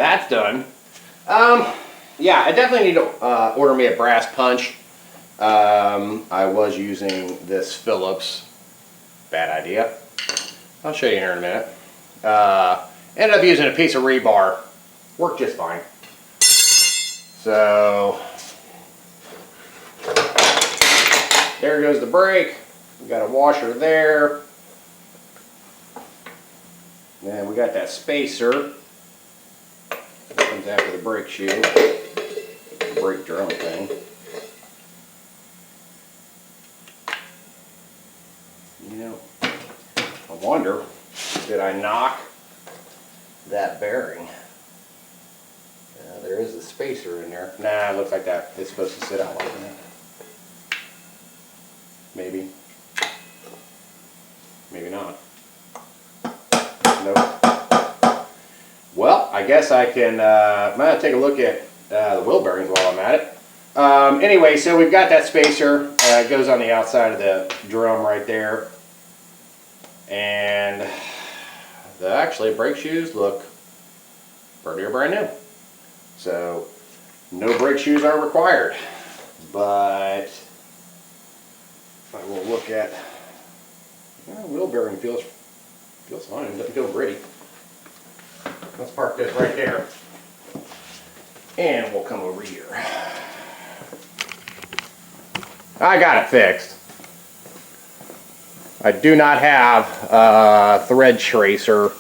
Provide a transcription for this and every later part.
that's done. Yeah, I definitely need to order me a brass punch. I was using this Phillips. Bad idea. I'll show you here in a minute. Ended up using a piece of rebar. Worked just fine. So there goes the brake. We got a washer there. And we got that spacer. That comes after the brake shoe. Brake drum thing. You know, I wonder, did I knock that bearing? There is a spacer in there. Nah, it looks like that. It's supposed to sit out like that. Maybe. Maybe not. Nope. Well, I guess I can I'm going to take a look at the wheel bearings while I'm at it. Anyway, so we've got that spacer. It goes on the outside of the drum right there. And actually brake shoes look pretty brand new. So no brake shoes are required. But I will look at wheel bearing feels fine. It doesn't feel gritty. Let's park this right there. And we'll come over here. I got it fixed. I do not have a thread tracer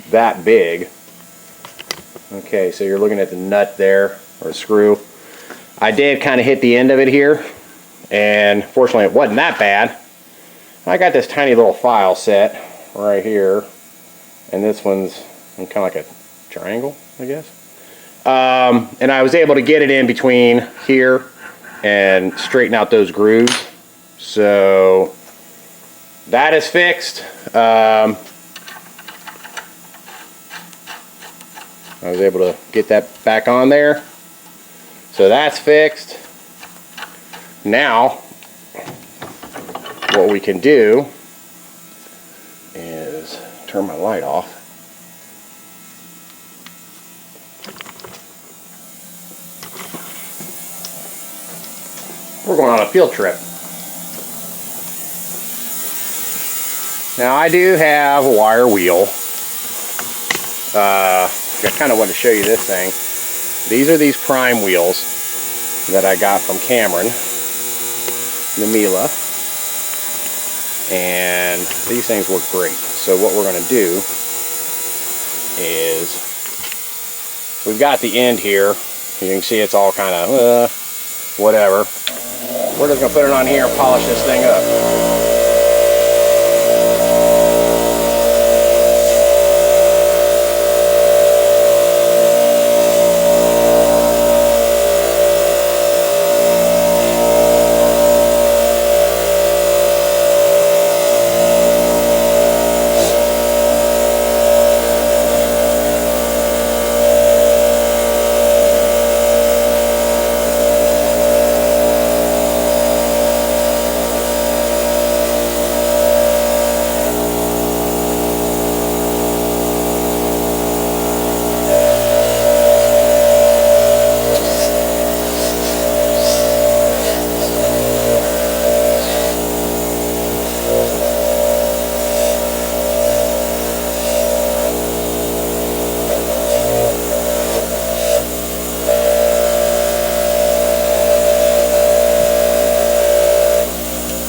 that big. Okay, so you're looking at the nut there, or screw. I did kind of hit the end of it here, and fortunately it wasn't that bad. I got this tiny little file set right here, and this one's kind of like a triangle, I guess. And I was able to get it in between here and straighten out those grooves. So that is fixed. I was able to get that back on there. So that's fixed. Now, what we can do is turn my light off. We're going on a field trip. Now I do have a wire wheel. I kind of want to show you this thing. These are these prime wheels that I got from Cameron, Namila, and these things work great. So what we're going to do is, we've got the end here. You can see it's all kind of whatever. We're just going to put it on here and polish this thing up.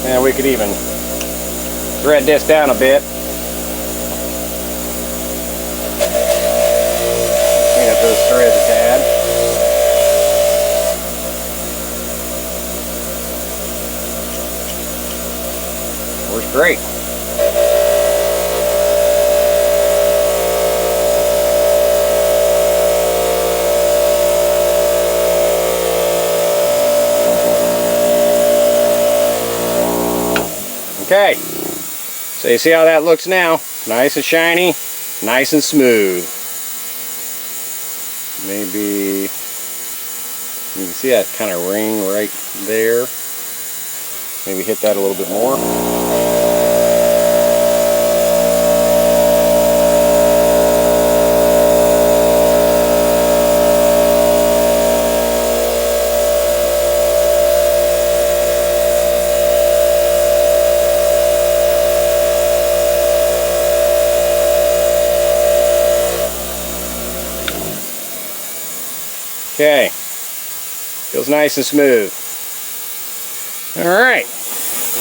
And we could even thread this down a bit. Clean up those threads a tad. Works great. Okay, so you see how that looks now? Nice and shiny, nice and smooth. Maybe you can see that kind of ring right there. Maybe hit that a little bit more. Feels nice and smooth. Alright.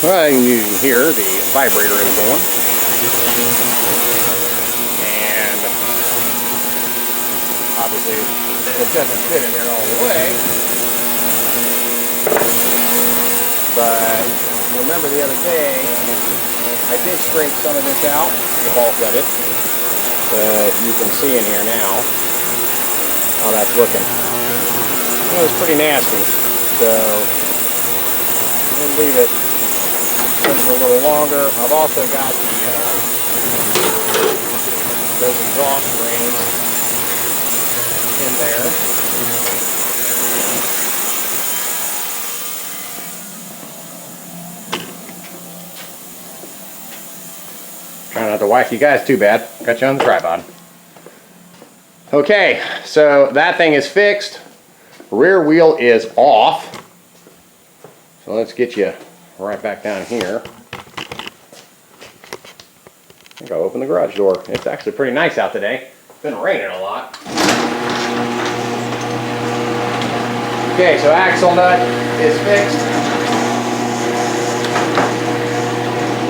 Well, you can hear the vibrator is going. And obviously it doesn't fit in there all the way. But remember the other day, I did scrape some of this out, the bulk of it. You can see in here now how that's looking. It was pretty nasty, so we'll leave it a little longer. I've also got those exhaust rings in there. Trying not to whack you guys too bad. Got you on the tripod. Okay, so that thing is fixed. Rear wheel is off. So let's get you right back down here. I think I'll open the garage door. It's actually pretty nice out today. It's been raining a lot. Okay, so axle nut is fixed.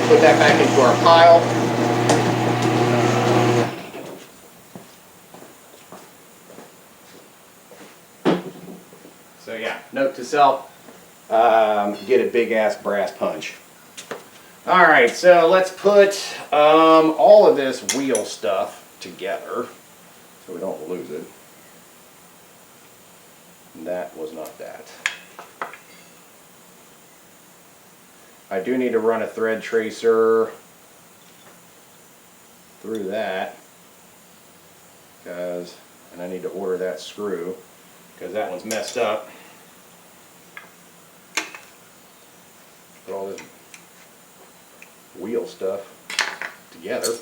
Put that back into our pile. So yeah, note to self, get a big ass brass punch. Alright, so let's put all of this wheel stuff together so we don't lose it. That was not that. I do need to run a thread tracer through that and I need to order that screw because that one's messed up. Put all this wheel stuff together.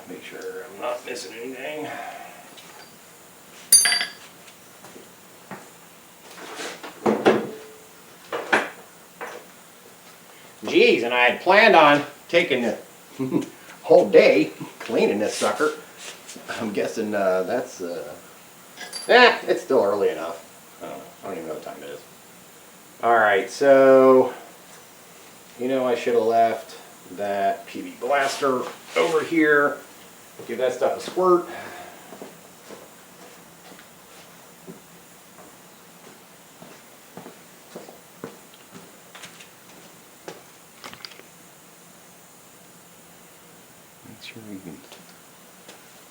Make sure I'm not missing anything. Geez, and I had planned on taking the whole day cleaning this sucker. I'm guessing that's it's still early enough. I don't even know what time it is. Alright, so I should have left that PB blaster over here. Give that stuff a squirt. Make sure you can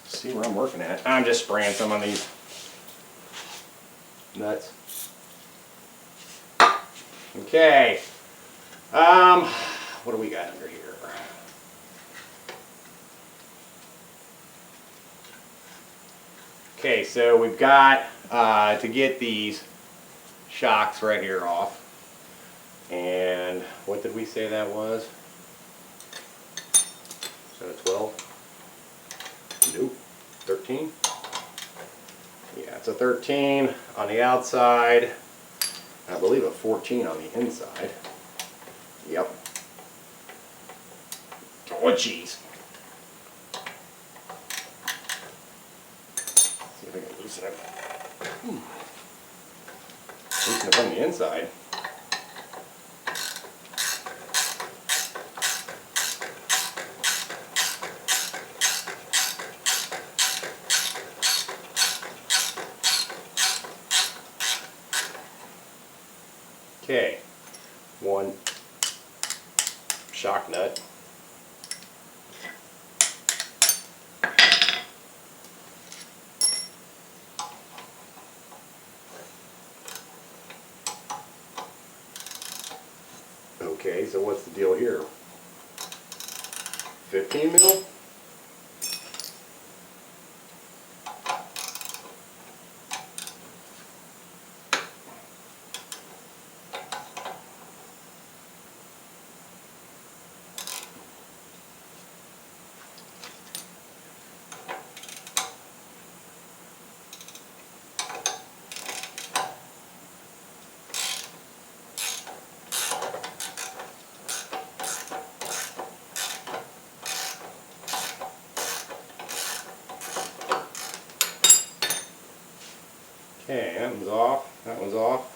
see where I'm working at. I'm just spraying some on these nuts. Okay. What do we got under here? Okay, so we've got to get these shocks right here off. And what did we say that was? Is that a 12? Nope. 13? Yeah, it's a 13 on the outside. I believe a 14 on the inside. Yep. Oh, jeez. See if I can loosen it. Loosen it from the inside. Okay, one shock nut. Okay, so what's the deal here? 15 mil? Okay, that one's off. That one's off.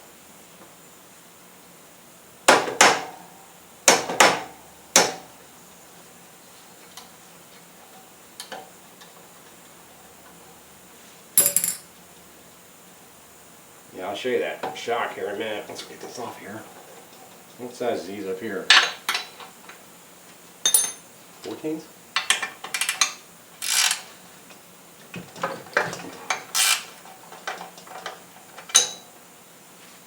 Yeah, I'll show you that shock here in a minute. Let's get this off here. What size is these up here? 14s?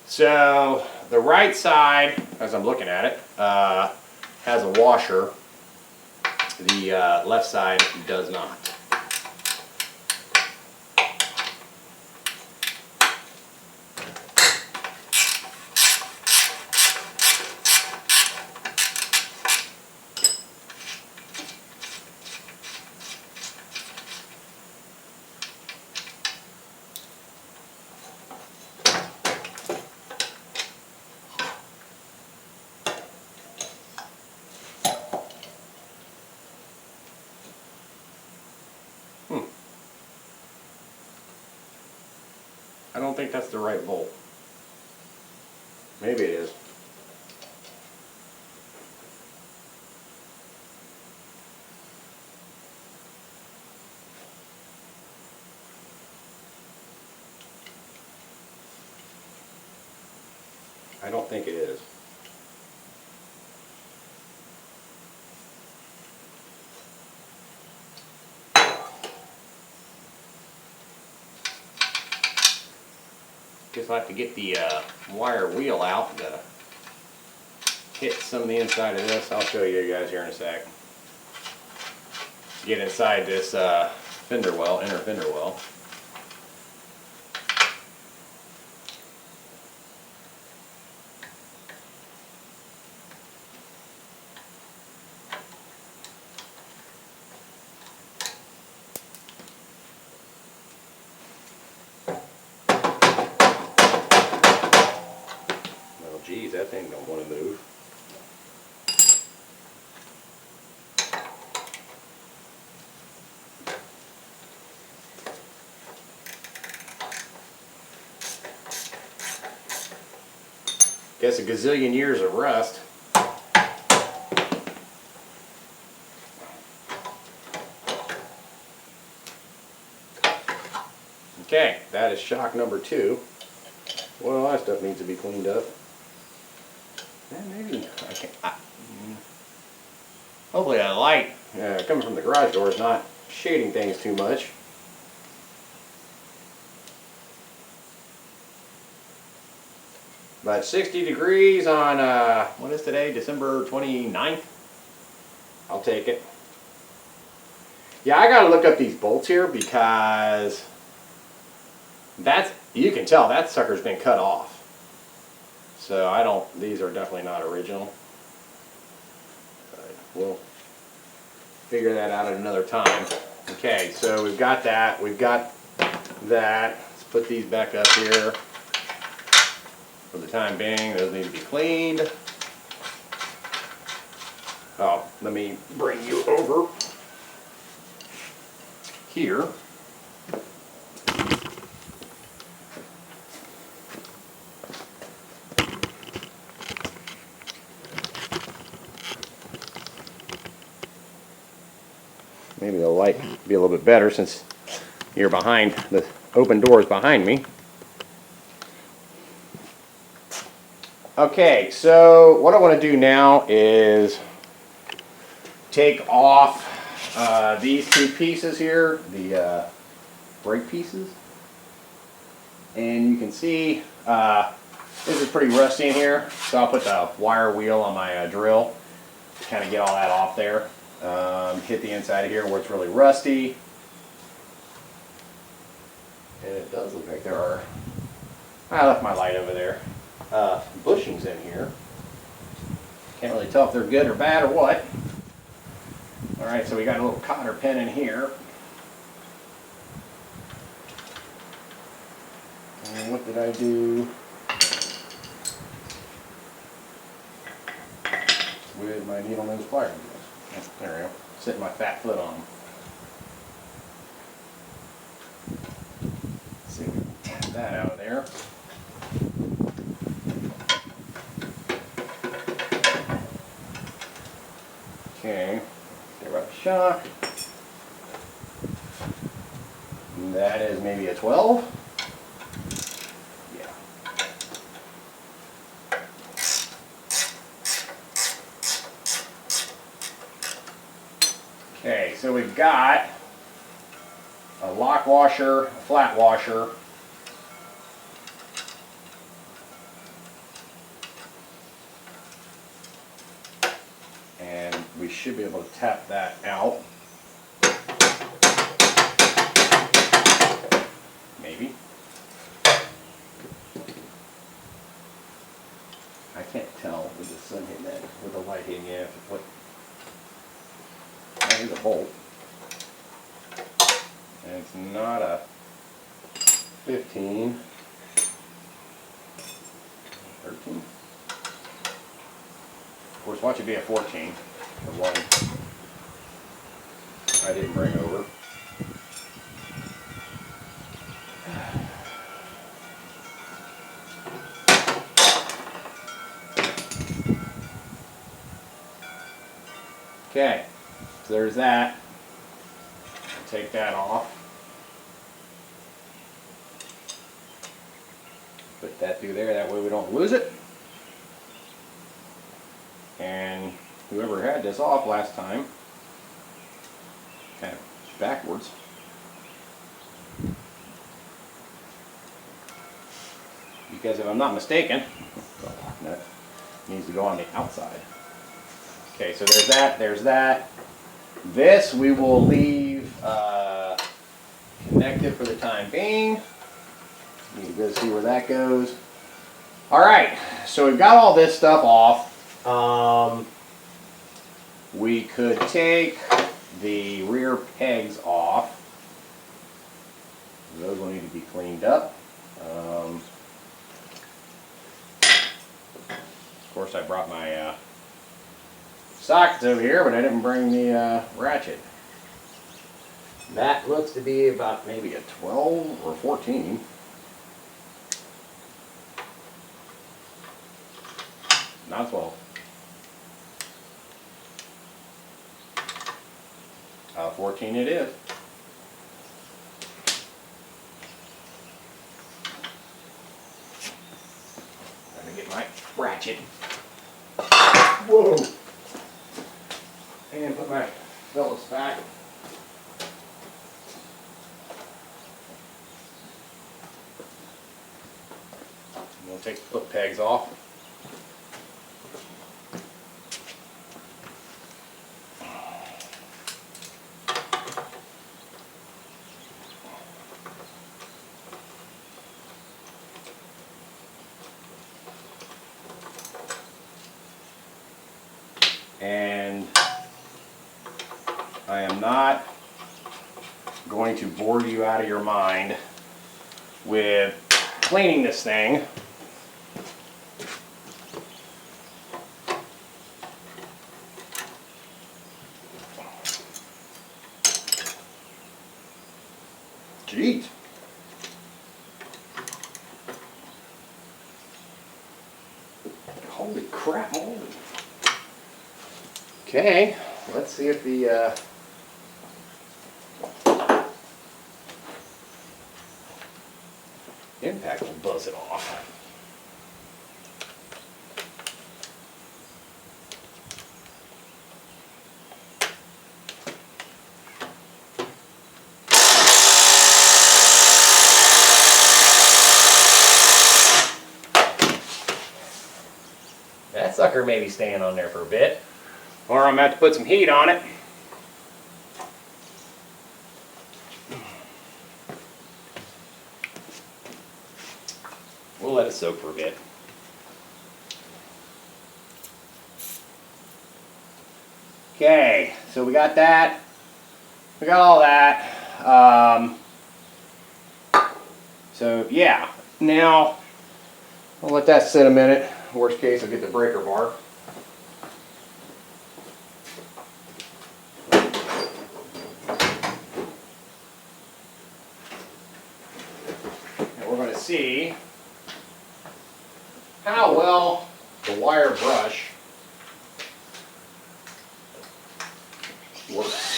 So the right side, as I'm looking at it, has a washer. The left side does not. I don't think that's the right volt. Maybe it is. I don't think it is. Guess I'll have to get the wire wheel out to hit some of the inside of this. I'll show you guys here in a sec. Get inside this fender well, inner fender well. Geez, that thing don't want to move. Guess a gazillion years of rust. Okay, that is shock number 2. Well, that stuff needs to be cleaned up. Maybe I can. Hopefully that light coming from the garage door is not shading things too much. About 60 degrees on, what is today, December 29th? I'll take it. Yeah, I gotta look up these bolts here because you can tell that sucker's been cut off. So these are definitely not original. But we'll figure that out at another time. Okay, so we've got that. We've got that. Let's put these back up here. For the time being, those need to be cleaned. Oh, let me bring you over here. Maybe the light will be a little bit better since you're behind, the open door is behind me. Okay, so what I want to do now is take off these 2 pieces here, the brake pieces. And you can see this is pretty rusty in here, so I'll put the wire wheel on my drill to kind of get all that off there. Hit the inside of here where it's really rusty. And it does look like there are, I left my light over there, bushings in here. Can't really tell if they're good or bad or what. Alright, so we got a little cotter pin in here. And what did I do with my needle nose pliers? There we go. Sitting my fat foot on them. Let's see if we can tap that out of there. Okay, there about the shock. And that is maybe a 12. Yeah. Okay, so we've got a lock washer, a flat washer, and we should be able to tap that out. Maybe. I can't tell with the sun hitting that, with the light hitting it. What? That is a bolt. And it's not a 15. 13. Of course, watch it be a 14. The one I didn't bring over. Okay, so there's that. Take that off. Put that through there, that way we don't lose it. And whoever had this off last time, kind of backwards. Because if I'm not mistaken, the lock nut needs to go on the outside. Okay, so there's that, there's that. This we will leave connected for the time being. Need to go see where that goes. Alright, so we've got all this stuff off. We could take the rear pegs off. Those will need to be cleaned up. Of course, I brought my sockets over here, but I didn't bring the ratchet. That looks to be about maybe a 12 or 14. Not 12. 14 it is. Let me get my ratchet. Whoa! And put my Phillips back. And we'll take the foot pegs off. And I am not going to bore you out of your mind with cleaning this thing. Jeez. Holy crap, moly. Okay, let's see if the impact will buzz it off. That sucker may be staying on there for a bit. Or I'm going to have to put some heat on it. We'll let it soak for a bit. Okay, so we got that. We got all that. So yeah, now I'll let that sit a minute. Worst case, I'll get the breaker bar. see how well the wire brush works.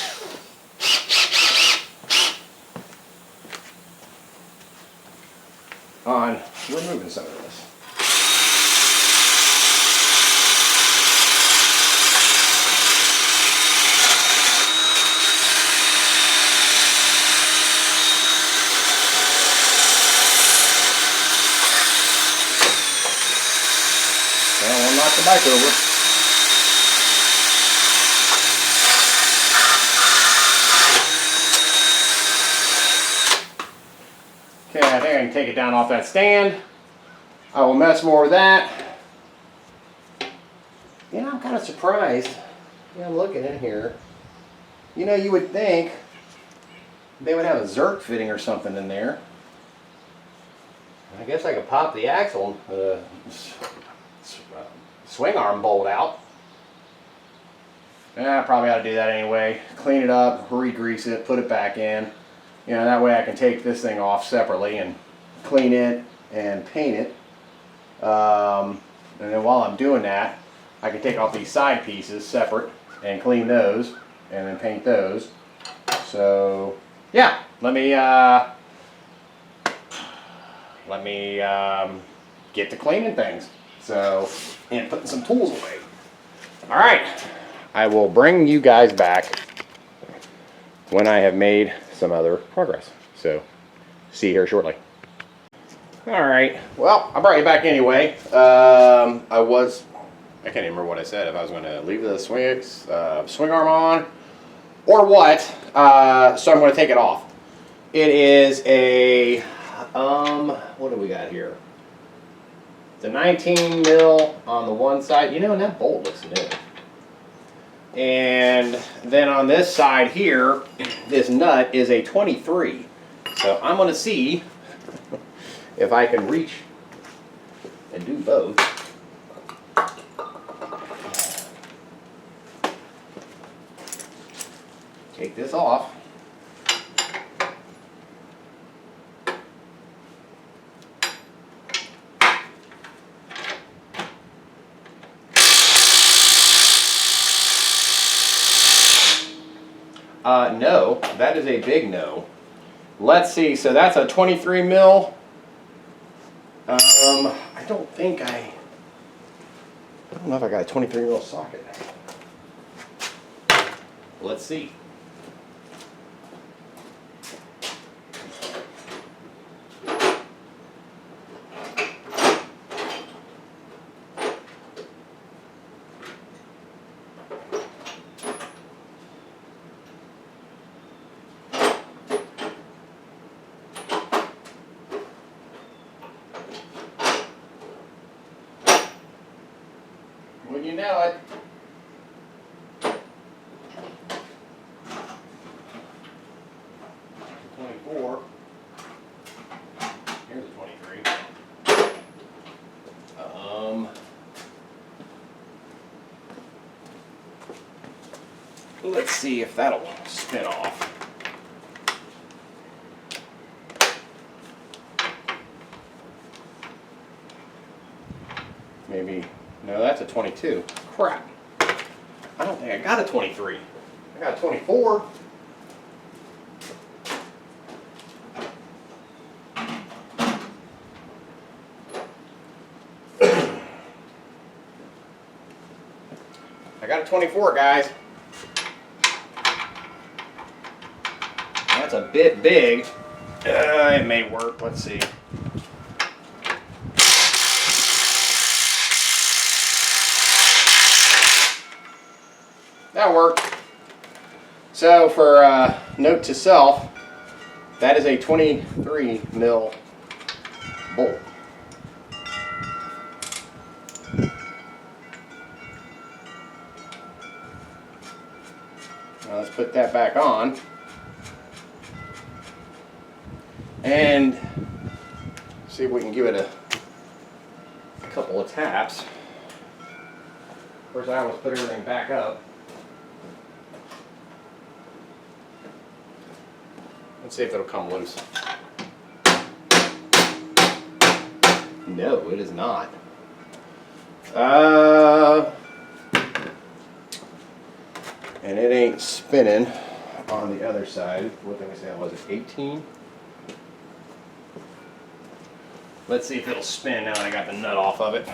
On removing some of this. Well, we'll knock the bike over. Okay, I think I can take it down off that stand. I will mess more with that. You know, I'm kind of surprised. Yeah, I'm looking in here. You know, you would think they would have a Zerk fitting or something in there. I guess I could pop the axle, swing arm bolt out. I probably ought to do that anyway. Clean it up, re-grease it, put it back in. You know, that way I can take this thing off separately and clean it and paint it. And then while I'm doing that, I can take off these side pieces separate and clean those and then paint those. So yeah, let me get to cleaning things. So, and putting some tools away. All right, I will bring you guys back when I have made some other progress. So, see you here shortly. All right, well, I brought you back anyway. I can't even remember what I said, if I was going to leave the swing arm on or what. So I'm going to take it off. It is a, what do we got here? It's a 19 mil on the one side. You know, and that bolt looks new. And then on this side here, this nut is a 23. So I'm going to see if I can reach and do both. Take this off. No, that is a big no. Let's see, so that's a 23 mil. I don't know if I got a 23 mil socket. Let's see. When you know it. Here's a 23. Let's see if that'll spin off. Maybe, no, that's a 22. Crap. I don't think I got a 23. I got a 24. I got a 24, guys. That's a bit big. It may work. Let's see. That worked. So for note to self, that is a 23 mil bolt. Now let's put that back on. And see if we can give it a couple of taps. Of course, I always put everything back up. Let's see if it'll come loose. No, it is not. And it ain't spinning on the other side. What did I say that was? 18? Let's see if it'll spin now that I got the nut off of it.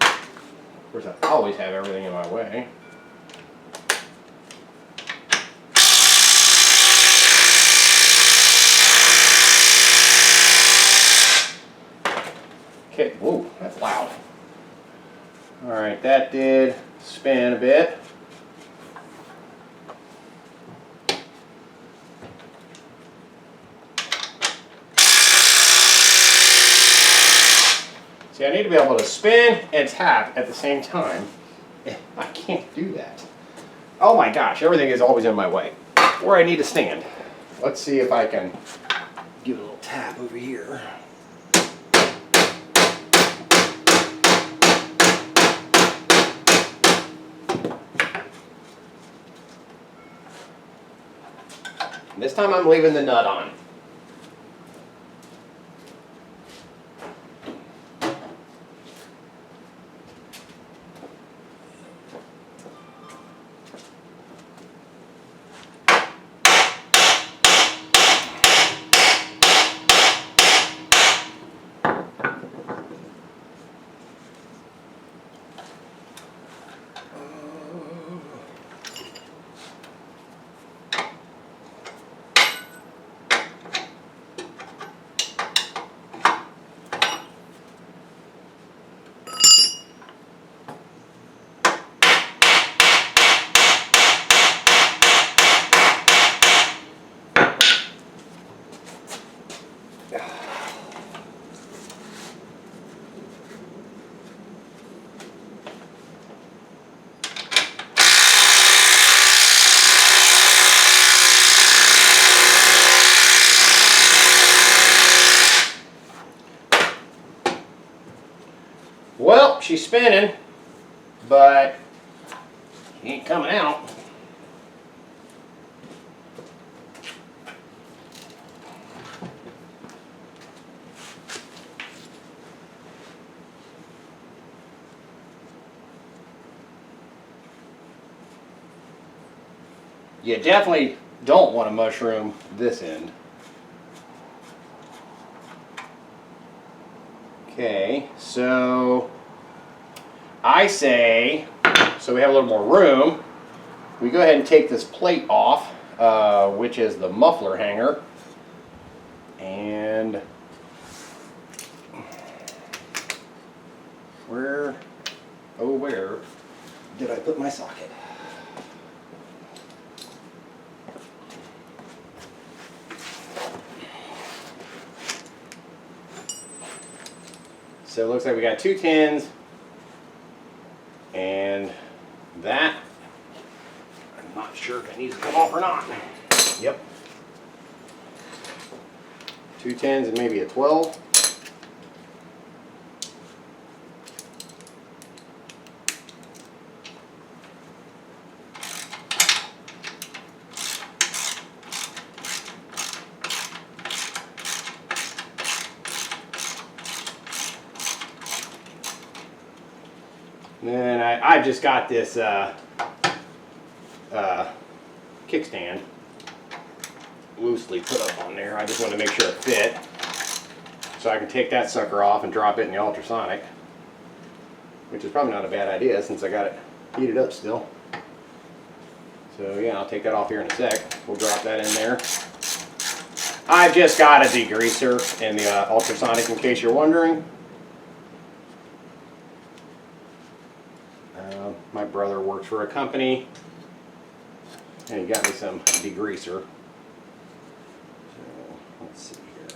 Of course, I always have everything in my way. Okay, whoa, that's loud. All right, that did spin a bit. See, I need to be able to spin and tap at the same time. I can't do that. Oh my gosh, everything is always in my way. Where I need to stand. Let's see if I can give it a little tap over here. This time I'm leaving the nut on. Well, she's spinning, but she ain't coming out. You definitely don't want to mushroom this end. Okay, so I say, so we have a little more room, we go ahead and take this plate off, which is the muffler hanger, and where did I put my socket? So it looks like we got 2 tins, and that, I'm not sure if it needs to come off or not. Yep. 2 tins and maybe a 12. And then I've just got this kickstand loosely put up on there. I just want to make sure it fit. So I can take that sucker off and drop it in the ultrasonic, which is probably not a bad idea since I got it heated up still. So yeah, I'll take that off here in a sec. We'll drop that in there. I've just got a degreaser in the ultrasonic in case you're wondering. My brother works for a company and he got me some degreaser. So let's see here.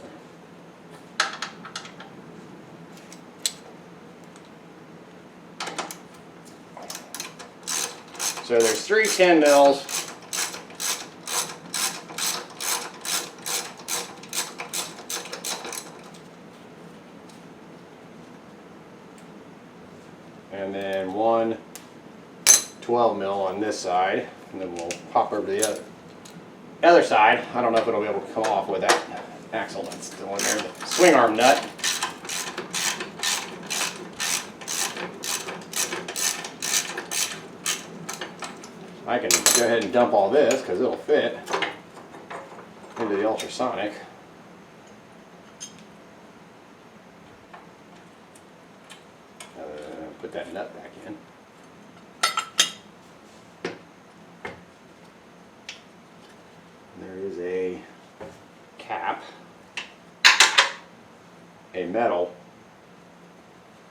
So there's 3 10 mils. And then 1 12 mil on this side, and then we'll pop over to the other side. I don't know if it'll be able to come off with that axle nut still in there, the swing arm nut. I can go ahead and dump all this because it'll fit into the ultrasonic. Put that nut back in. There is a cap, a metal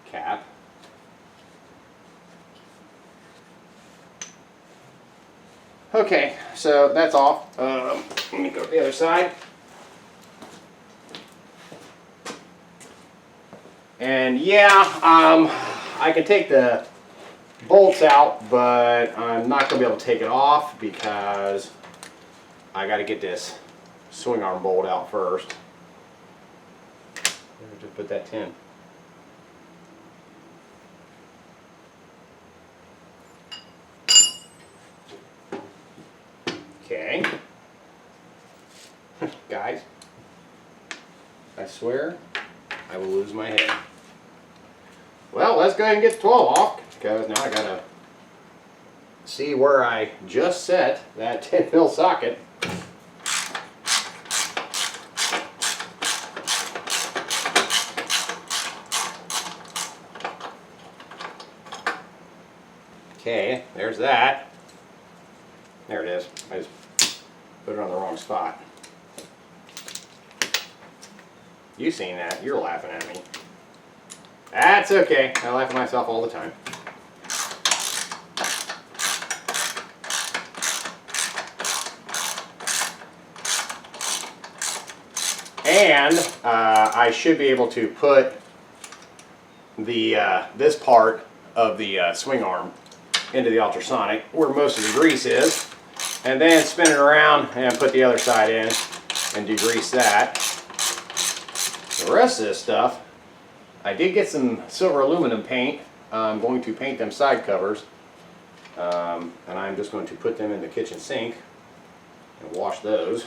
cap. Okay, so that's off. Let me go to the other side. And yeah, I can take the bolts out, but I'm not going to be able to take it off because I got to get this swing arm bolt out first. Just put that tin. Okay. Guys, I swear I will lose my head. Well, let's go ahead and get the 12 off, because now I gotta see where I just set that 10mm socket. Okay, there's that. There it is. I just put it on the wrong spot. You seen that? You're laughing at me. That's okay. I laugh at myself all the time. And I should be able to put the this part of the swing arm into the ultrasonic where most of the grease is, and then spin it around and put the other side in and degrease that. The rest of this stuff, I did get some silver aluminum paint. I'm going to paint them side covers, and I'm just going to put them in the kitchen sink and wash those.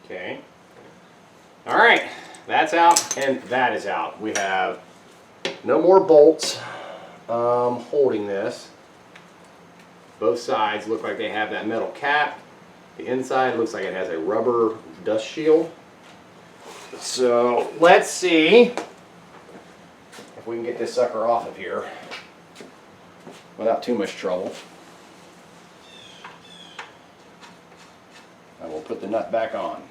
Okay. All right, that's out and that is out. We have no more bolts holding this. Both sides look like they have that metal cap. The inside looks like it has a rubber dust shield. So let's see if we can get this sucker off of here without too much trouble. I will put the nut back on.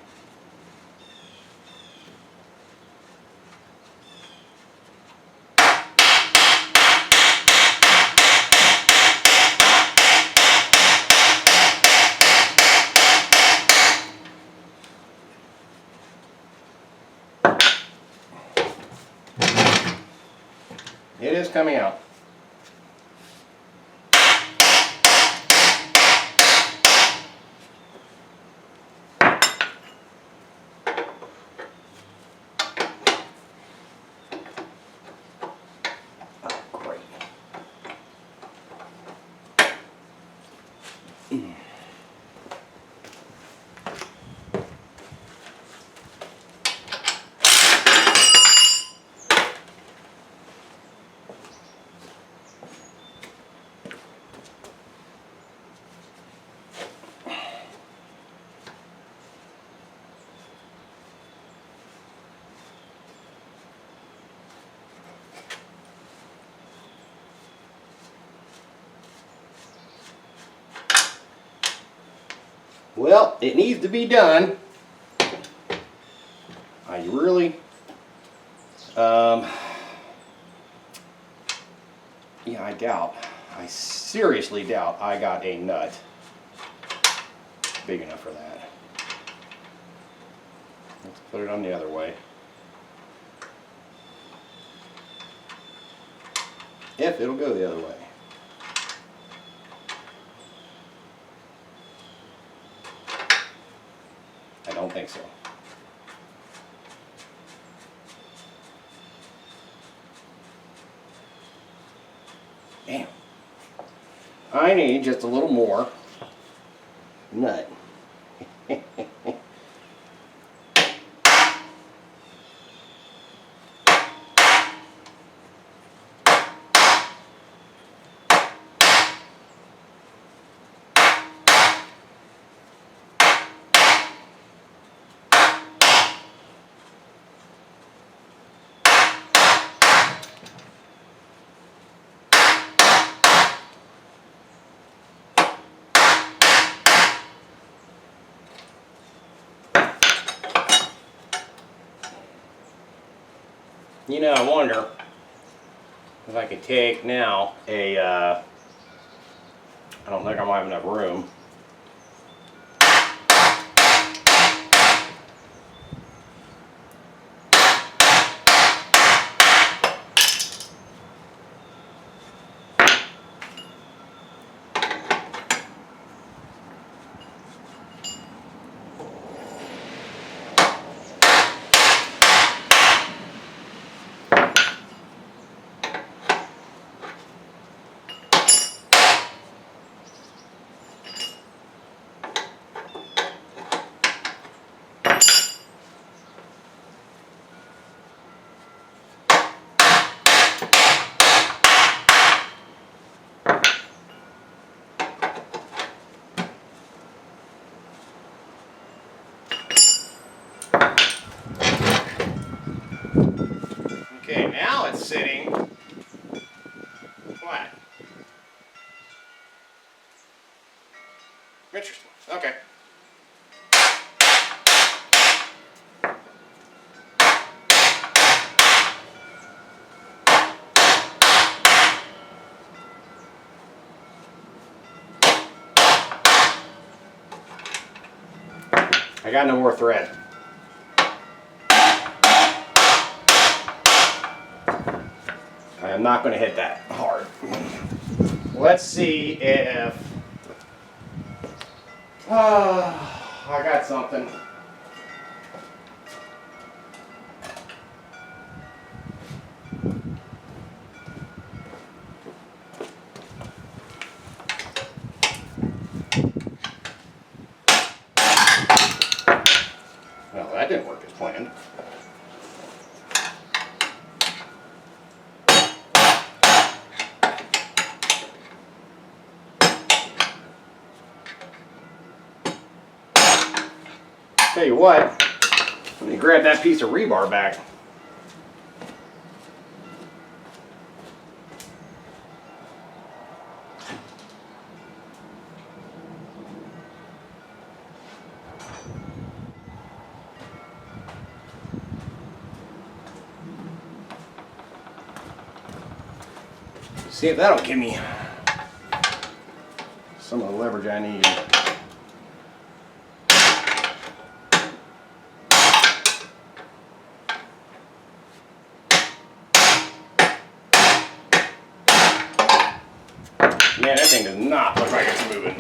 It is coming out. Well, it needs to be done. I really, yeah, I doubt, I seriously doubt I got a nut big enough for that. Let's put it on the other way. If it'll go the other way. I don't think so. Damn. I need just a little more nut. You know, I wonder if I could take now a, I don't think I might have enough room. Okay, now it's sitting flat. Interesting. Okay. I got no more thread. I am not going to hit that hard. Let's see if I got something. Well, that didn't work as planned. Tell you what, let me grab that piece of rebar back. See if that'll give me some of the leverage I need. Man, that thing does not look like it's moving.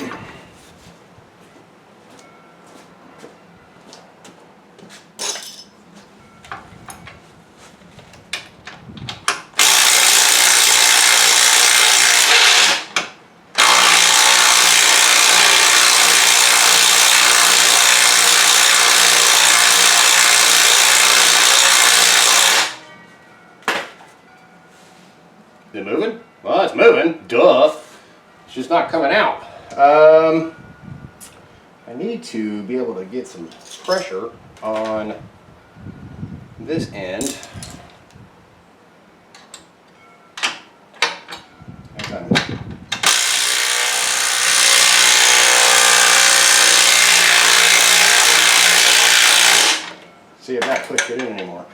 Is it moving? Well, it's moving. Duh. It's just not coming out. I need to be able to get some pressure on this end. See if that pushed it in anymore.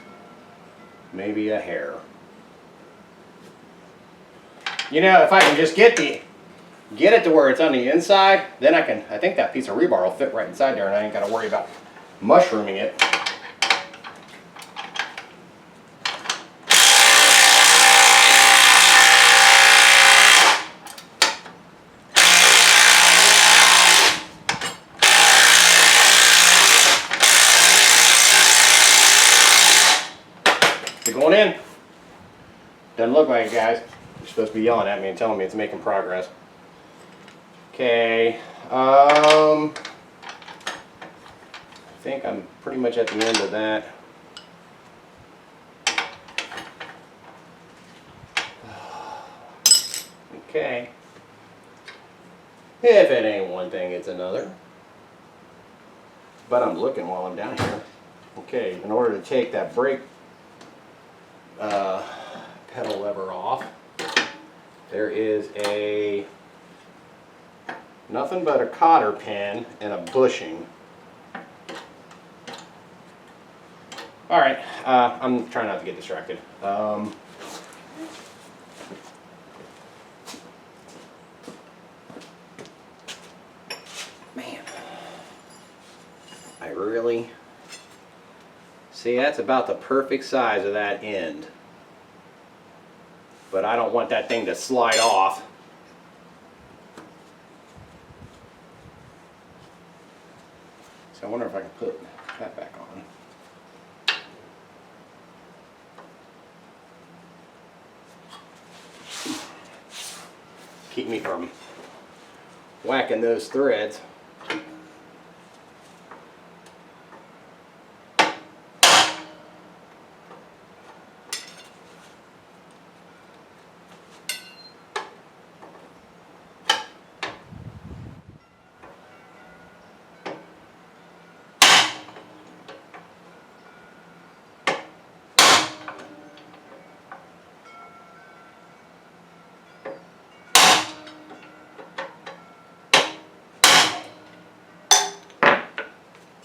Maybe a hair. You know, if I can just get it to where it's on the inside, then I think that piece of rebar will fit right inside there and I ain't got to worry about mushrooming it. Is it going in? Doesn't look like it, guys. You're supposed to be yelling at me and telling me it's making progress. Okay. I think I'm pretty much at the end of that. Okay. If it ain't one thing, it's another. But I'm looking while I'm down here. Okay, in order to take that brake pedal lever off, there is a nothing but a cotter pin and a bushing. All right, I'm trying not to get distracted. Man, I really see that's about the perfect size of that end. But I don't want that thing to slide off. So I wonder if I can put that back on. Keep me from whacking those threads.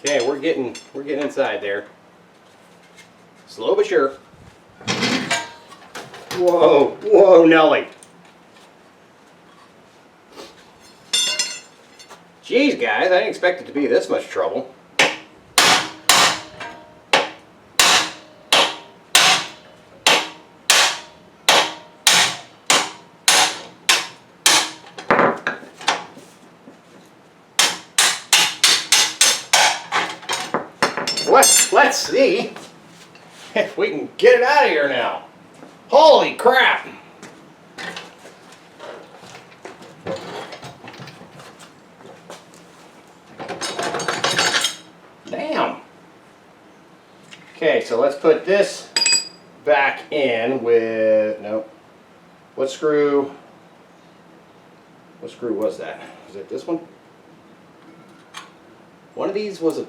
Okay, we're getting inside there. Slow but sure. Whoa, whoa, Nelly. Jeez, guys, I didn't expect it to be this much trouble. Let's see if we can get it out of here now. Holy crap! Damn. Okay, so let's put this back in with, nope. What screw was that? Was it this one? One of these was a,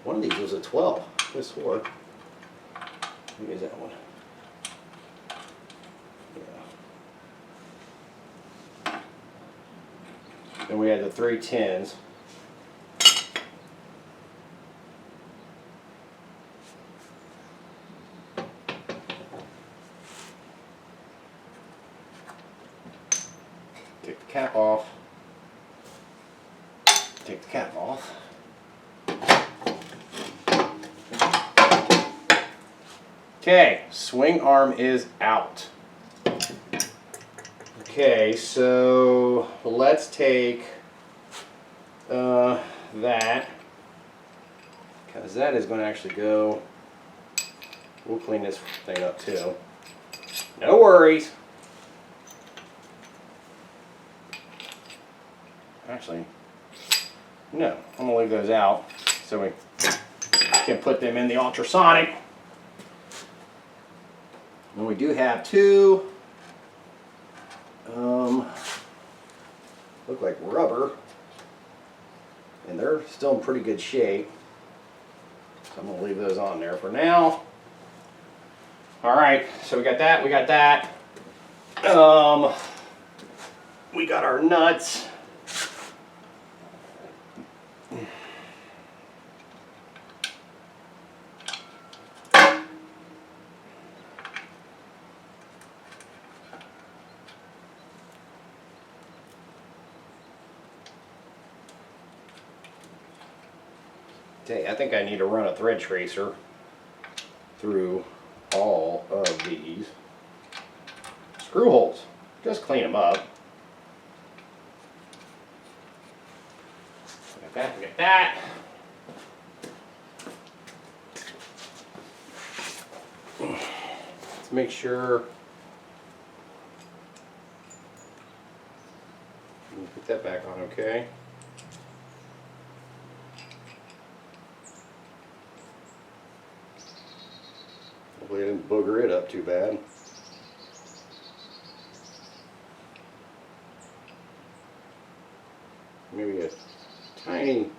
one of these was a 12. This swore. Maybe is that one. Yeah. Then we had the 3 10s. Take the cap off. Take the cap off. Okay, swing arm is out. Okay, so let's take that, because that is going to actually go, we'll clean this thing up too. No worries. Actually, no, I'm going to leave those out so we can put them in the ultrasonic. And we do have 2, look like rubber, and they're still in pretty good shape. So I'm going to leave those on there for now. All right, so we got that, we got that. We got our nuts. Okay, I think I need to run a thread tracer through all of these screw holes. Just clean them up. Get that, get that. make sure. Put that back on, okay. Hopefully I didn't booger it up too bad. Maybe a tiny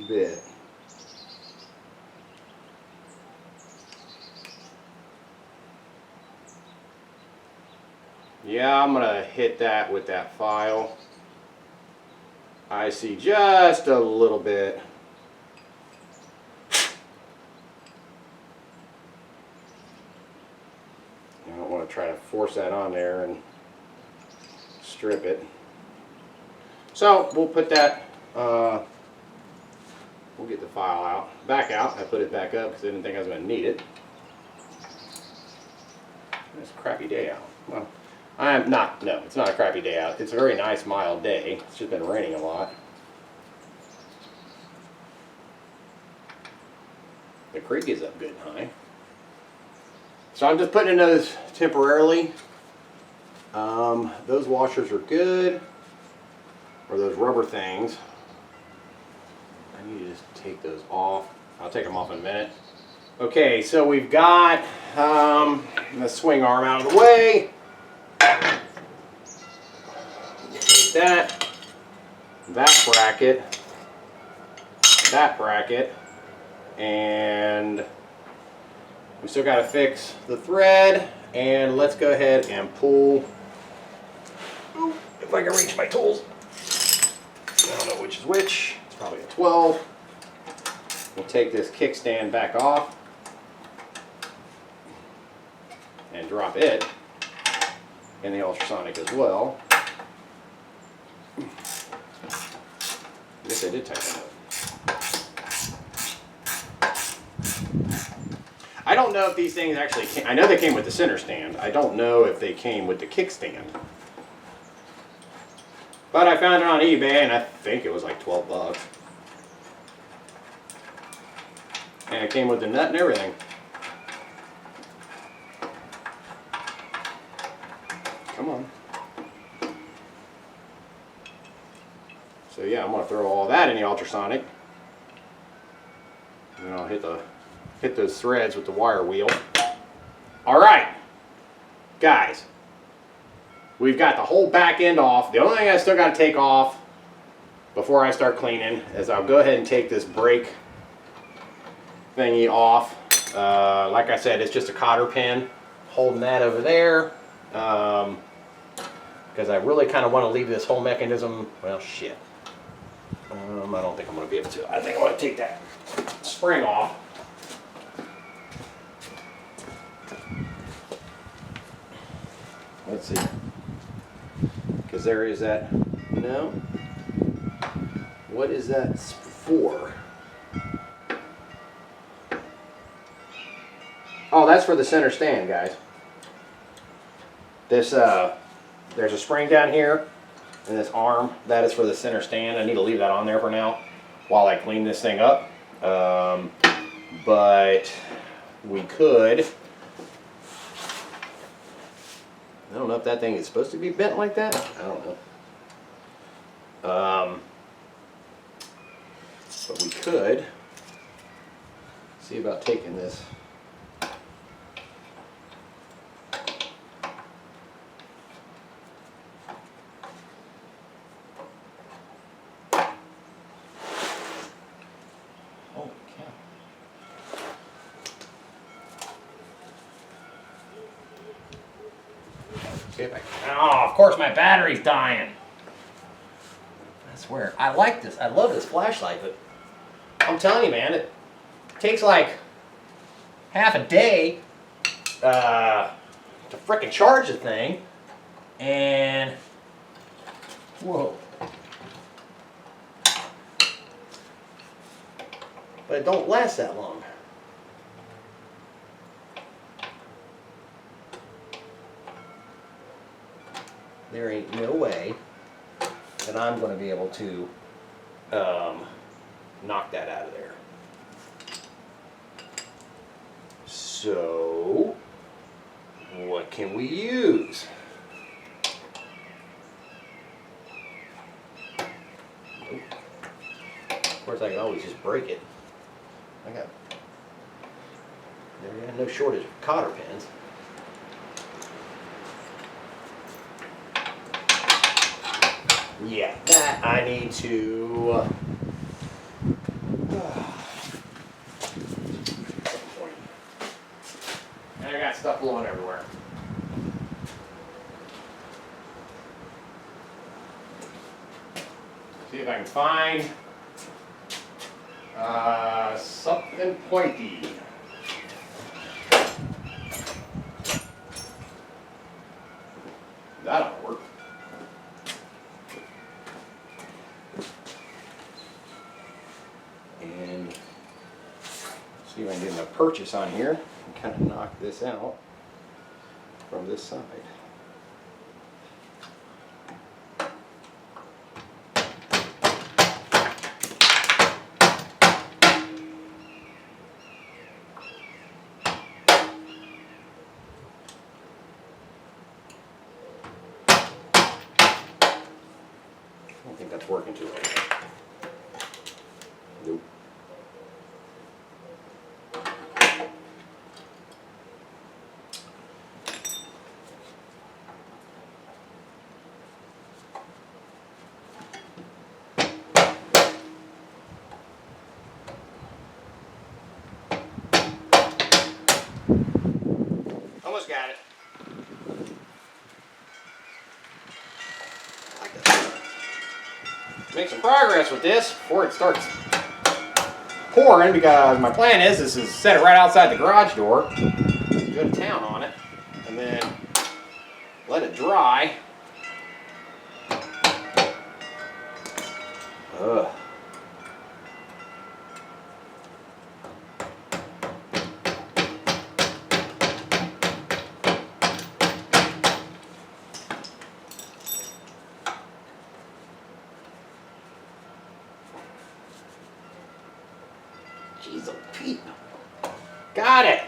bit. Yeah, I'm gonna hit that with that file. I see just a little bit. I don't want to try to force that on there and strip it. So we'll put that, we'll get the file back out. I put it back up because I didn't think I was going to need it. It's a crappy day out. Well, no, it's not a crappy day out. It's a very nice, mild day. It's just been raining a lot. The creek is up good and high. So I'm just putting in those temporarily. Those washers are good. Or those rubber things. I need to just take those off. I'll take them off in a minute. Okay, so we've got the swing arm out of the way. Take that bracket, and we still got to fix the thread. And let's go ahead and pull. Ooh, if I can reach my tools. I don't know which is which. It's probably a 12. We'll take this kickstand back off and drop it in the ultrasonic as well. I guess I did tighten it up. I don't know if these things actually came. I know they came with the center stand. I don't know if they came with the kickstand. But I found it on eBay, and I think it was like 12 bucks. And it came with the nut and everything. Come on. So yeah, I'm going to throw all that in the ultrasonic. And then I'll hit those threads with the wire wheel. All right, guys. We've got the whole back end off. The only thing I still got to take off before I start cleaning is I'll go ahead and take this brake thingy off. Like I said, it's just a cotter pin holding that over there. Because I really kind of want to leave this whole mechanism, well, shit. I don't think I'm going to be able to. I think I want to take that spring off. Let's see. Because there is that, no? What is that for? Oh, that's for the center stand, guys. This, there's a spring down here, and this arm, that is for the center stand. I need to leave that on there for now while I clean this thing up. But we could, I don't know if that thing is supposed to be bent like that. I don't know. But we could see about taking this. Holy cow. See if I can. Oh, of course my battery's dying. I swear. I like this. I love this flashlight, but I'm telling you, man, it takes like half a day to frickin' charge the thing. And whoa. But it don't last that long. There ain't no way that I'm going to be able to knock that out of there. So What can we use? Nope. Of course, I can always just break it. There no shortage of cotter pins. Yeah, that I need to. And I got stuff blowing everywhere. See if I can find something pointy. That'll work. And see if I can get a purchase on here and kind of knock this out from this side. I don't think that's working too well. Nope. Almost got it. Make some progress with this before it starts pouring, because my plan is set it right outside the garage door, go to town on it, and then let it dry. Ugh. Jeez, oh Pete. Got it.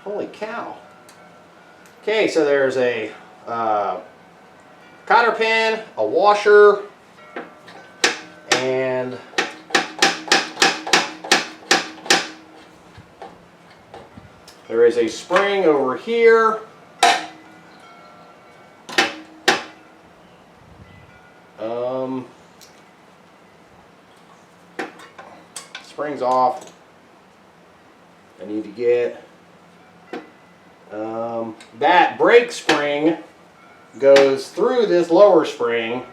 Holy cow. Okay, so there's a cotter pin, a washer, and there is a spring over here. Spring's off. I need to get that brake spring goes through this lower spring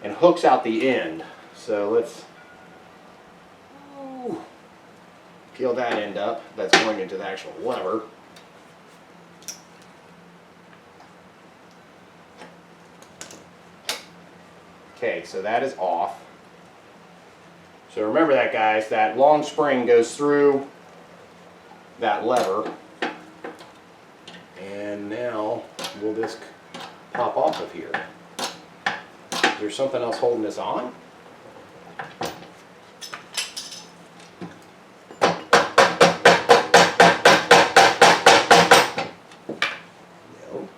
and hooks out the end. So let's peel that end up. That's going into the actual lever. Okay, so that is off. So remember that, guys, that long spring goes through that lever. And now will this pop off of here? Is there something else holding this on? No.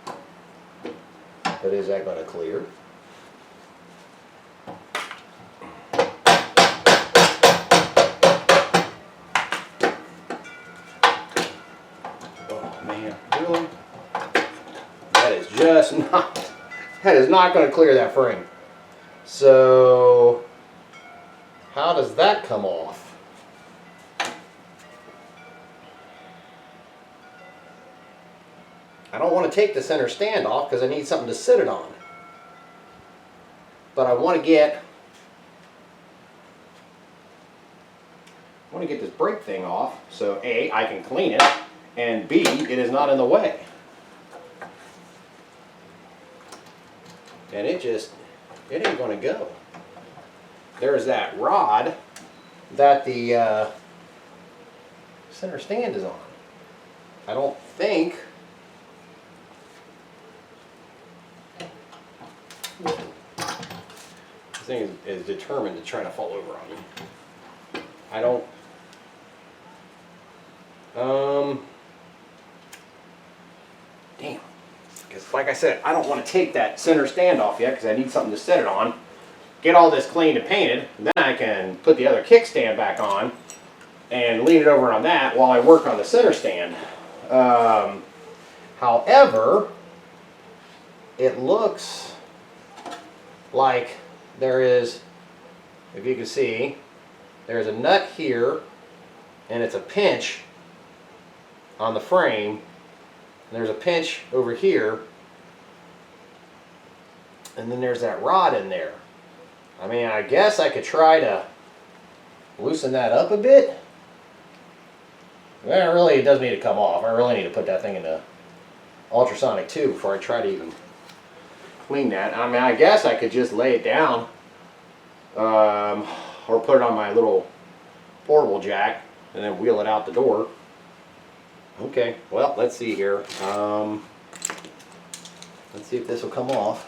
But is that going to clear? That is not going to clear that frame. So how does that come off? I don't want to take the center stand off because I need something to sit it on. But I want to get this brake thing off so A, I can clean it, and B, it is not in the way. And it ain't going to go. There's that rod that the center stand is on. I don't think this thing is determined to try to fall over on me. I don't Damn. Because like I said, I don't want to take that center stand off yet because I need something to set it on. Get all this cleaned and painted, and then I can put the other kickstand back on and lean it over on that while I work on the center stand. However, it looks like there is, if you can see, there's a nut here, and it's a pinch on the frame, and there's a pinch over here, and then there's that rod in there. I mean, I guess I could try to loosen that up a bit. Well, really, it does need to come off. I really need to put that thing in the ultrasonic tube before I try to even clean that. I mean, I guess I could just lay it down, or put it on my little portable jack and then wheel it out the door. Okay, well, let's see here. Let's see if this will come off.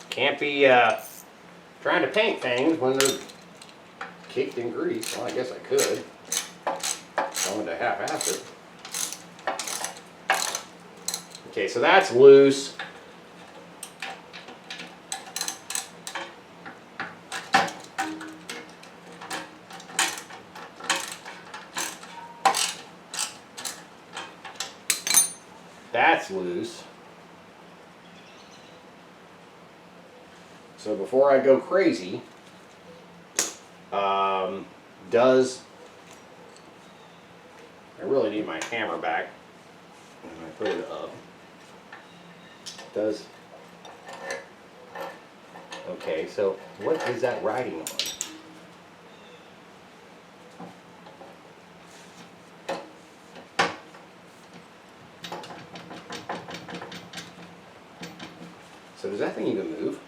Can't be trying to paint things when they're caked in grease. Well, I guess I could. I wanted to half-ass it. Okay, so that's loose. That's loose. So before I go crazy, I really need my hammer back. And I put it up. Okay, so what is that riding on? So does that thing even move?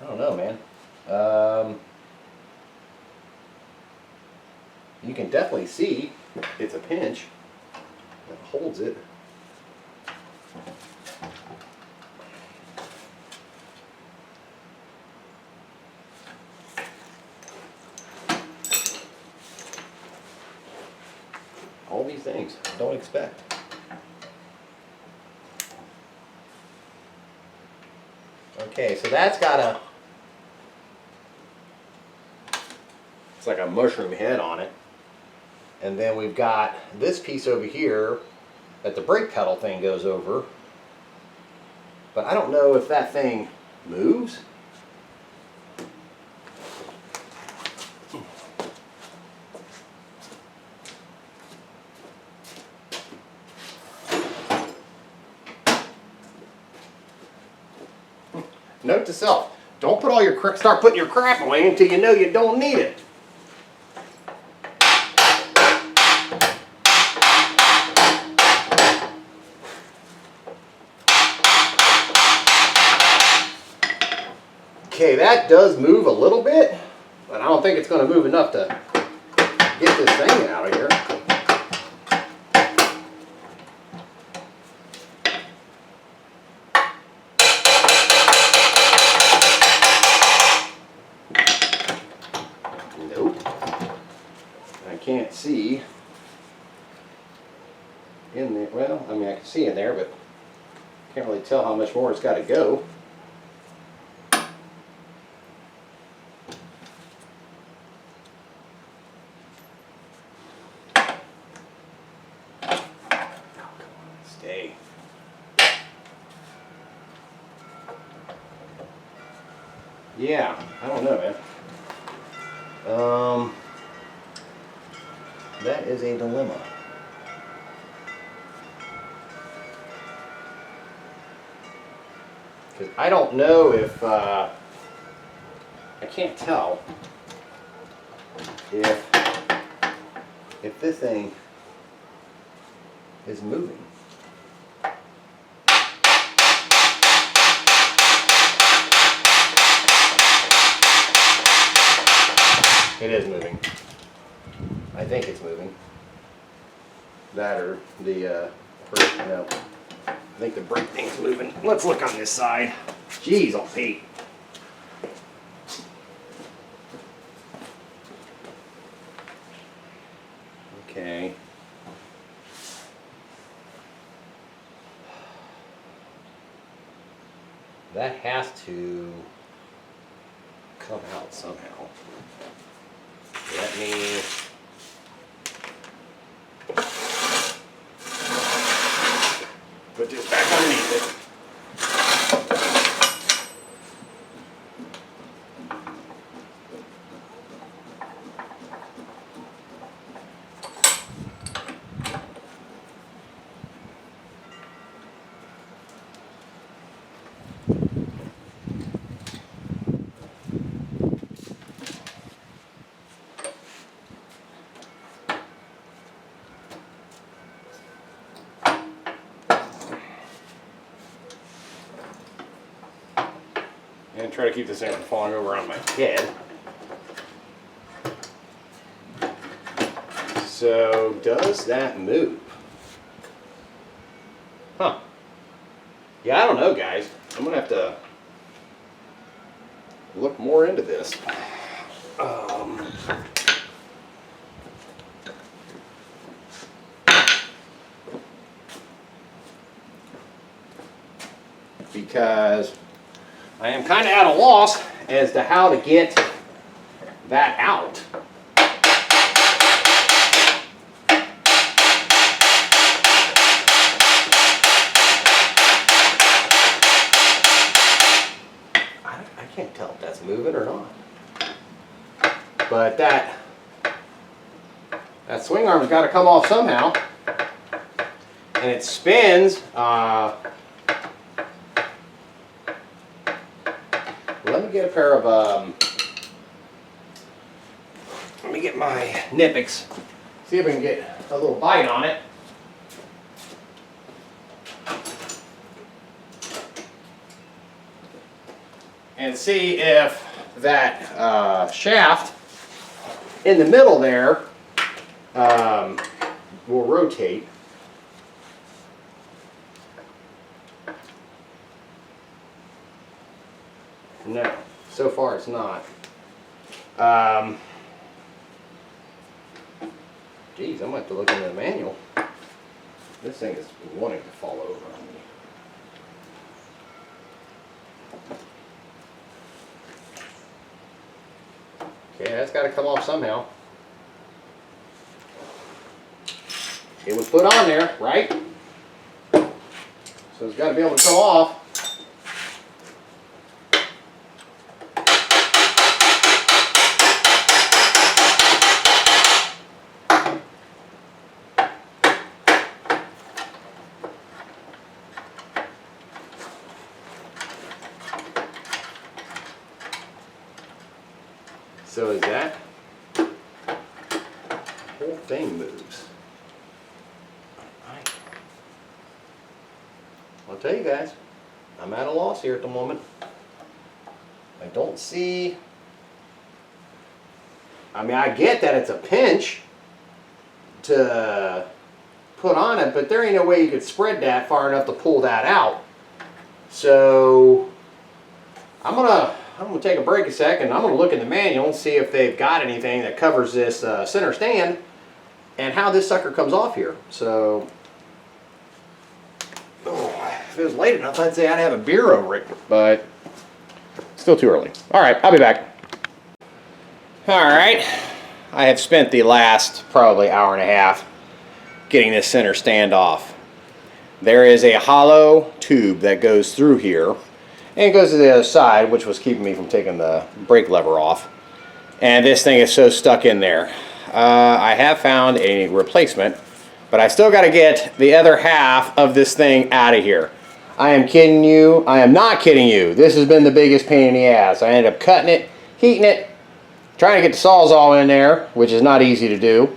I don't know, man. You can definitely see it's a pinch that holds it. All these things, don't expect. Okay, so that's got a, it's like a mushroom head on it. And then we've got this piece over here that the brake pedal thing goes over. But I don't know if that thing moves. Note to self, don't put all your start putting your crap away until you know you don't need it. Okay, that does move a little bit, but I don't think it's going to move enough to get this thing out of here. Nope. I can't see in there. Well, I mean, I can see in there, but can't really tell how much more it's got to go. Stay. Yeah, I don't know, man. That is a dilemma. Because I don't know if, I can't tell if this thing is moving. It is moving. I think it's moving. That or the brake, no. I think the brake thing's moving. Let's look on this side. Jeez, oh Pete. Okay. That has to come out somehow. Let me put this back underneath it. And try to keep this thing from falling over on my head. So, does that move? Huh. Yeah, I don't know, guys. I'm going to have to look more into this. Because I am kind of at a loss as to how to get that out. I can't tell if that's moving or not. But that swing arm's got to come off somehow. And it spins. Let me get a pair of, let me get my Nippics, see if we can get a little bite on it. And see if that shaft in the middle there will rotate. No, so far it's not. Geez, I'm going to have to look into the manual. This thing is wanting to fall over on me. Okay, that's got to come off somehow. It was put on there, right? So it's got to be able to come off. So is that the whole thing moves? I'll tell you guys, I'm at a loss here at the moment. I don't see. I mean, I get that it's a pinch to put on it, but there ain't no way you could spread that far enough to pull that out. So I'm gonna take a break a second. I'm gonna look in the manual and see if they've got anything that covers this center stand and how this sucker comes off here. So, if it was late enough, I'd say I'd have a beer over it, but still too early. All right, I'll be back. All right, I have spent the last probably hour and a half getting this center stand off. There is a hollow tube that goes through here. And it goes to the other side, which was keeping me from taking the brake lever off. And this thing is so stuck in there. I have found a replacement, but I still got to get the other half of this thing out of here. I am kidding you. I am not kidding you. This has been the biggest pain in the ass. I ended up cutting it, heating it, trying to get the Sawzall in there, which is not easy to do.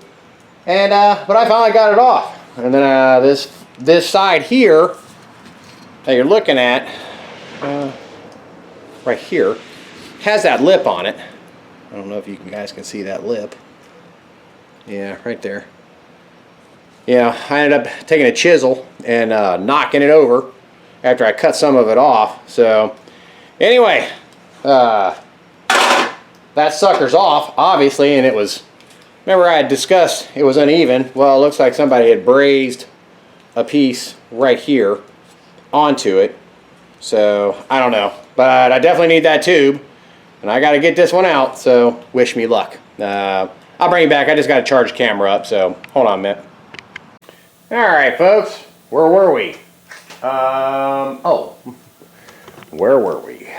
And but I finally got it off. And then this side here that you're looking at, right here, has that lip on it, I don't know if you guys can see that lip. Yeah, right there. Yeah, I ended up taking a chisel and knocking it over after I cut some of it off. So anyway, that sucker's off, obviously, and it was, remember I had discussed it was uneven. Well, it looks like somebody had brazed a piece right here onto it. So I don't know, but I definitely need that tube, and I got to get this one out, so wish me luck. I'll bring it back. I just got to charge the camera up, so hold on a minute. Alright folks, where were we? Where were we?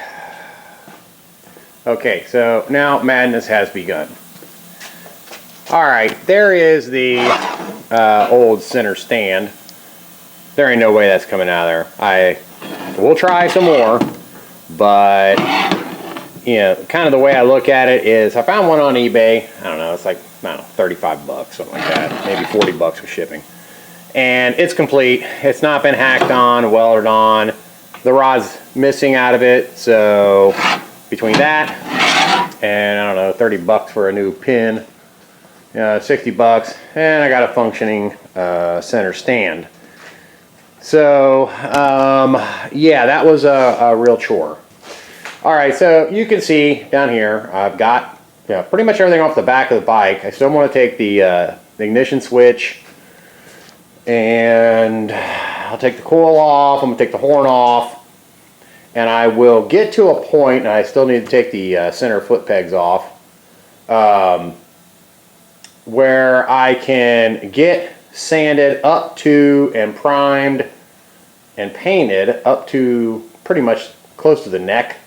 Okay, so now madness has begun. Alright, there is the old center stand. There ain't no way that's coming out of there. We'll try some more, but you know, kind of the way I look at it is I found one on eBay. I don't know, it's like, I don't know, 35 bucks, something like that. Maybe 40 bucks with shipping. And it's complete. It's not been hacked on, welded on. The rod's missing out of it, so between that and I don't know, 30 bucks for a new pin, 60 bucks, and I got a functioning center stand. So yeah, that was a real chore. All right, so you can see down here I've got pretty much everything off the back of the bike. I still want to take the ignition switch, and I'll take the coil off. I'm gonna take the horn off, and I will get to a point, and I still need to take the center foot pegs off, where I can get sanded up to and primed and painted up to pretty much close to the neck,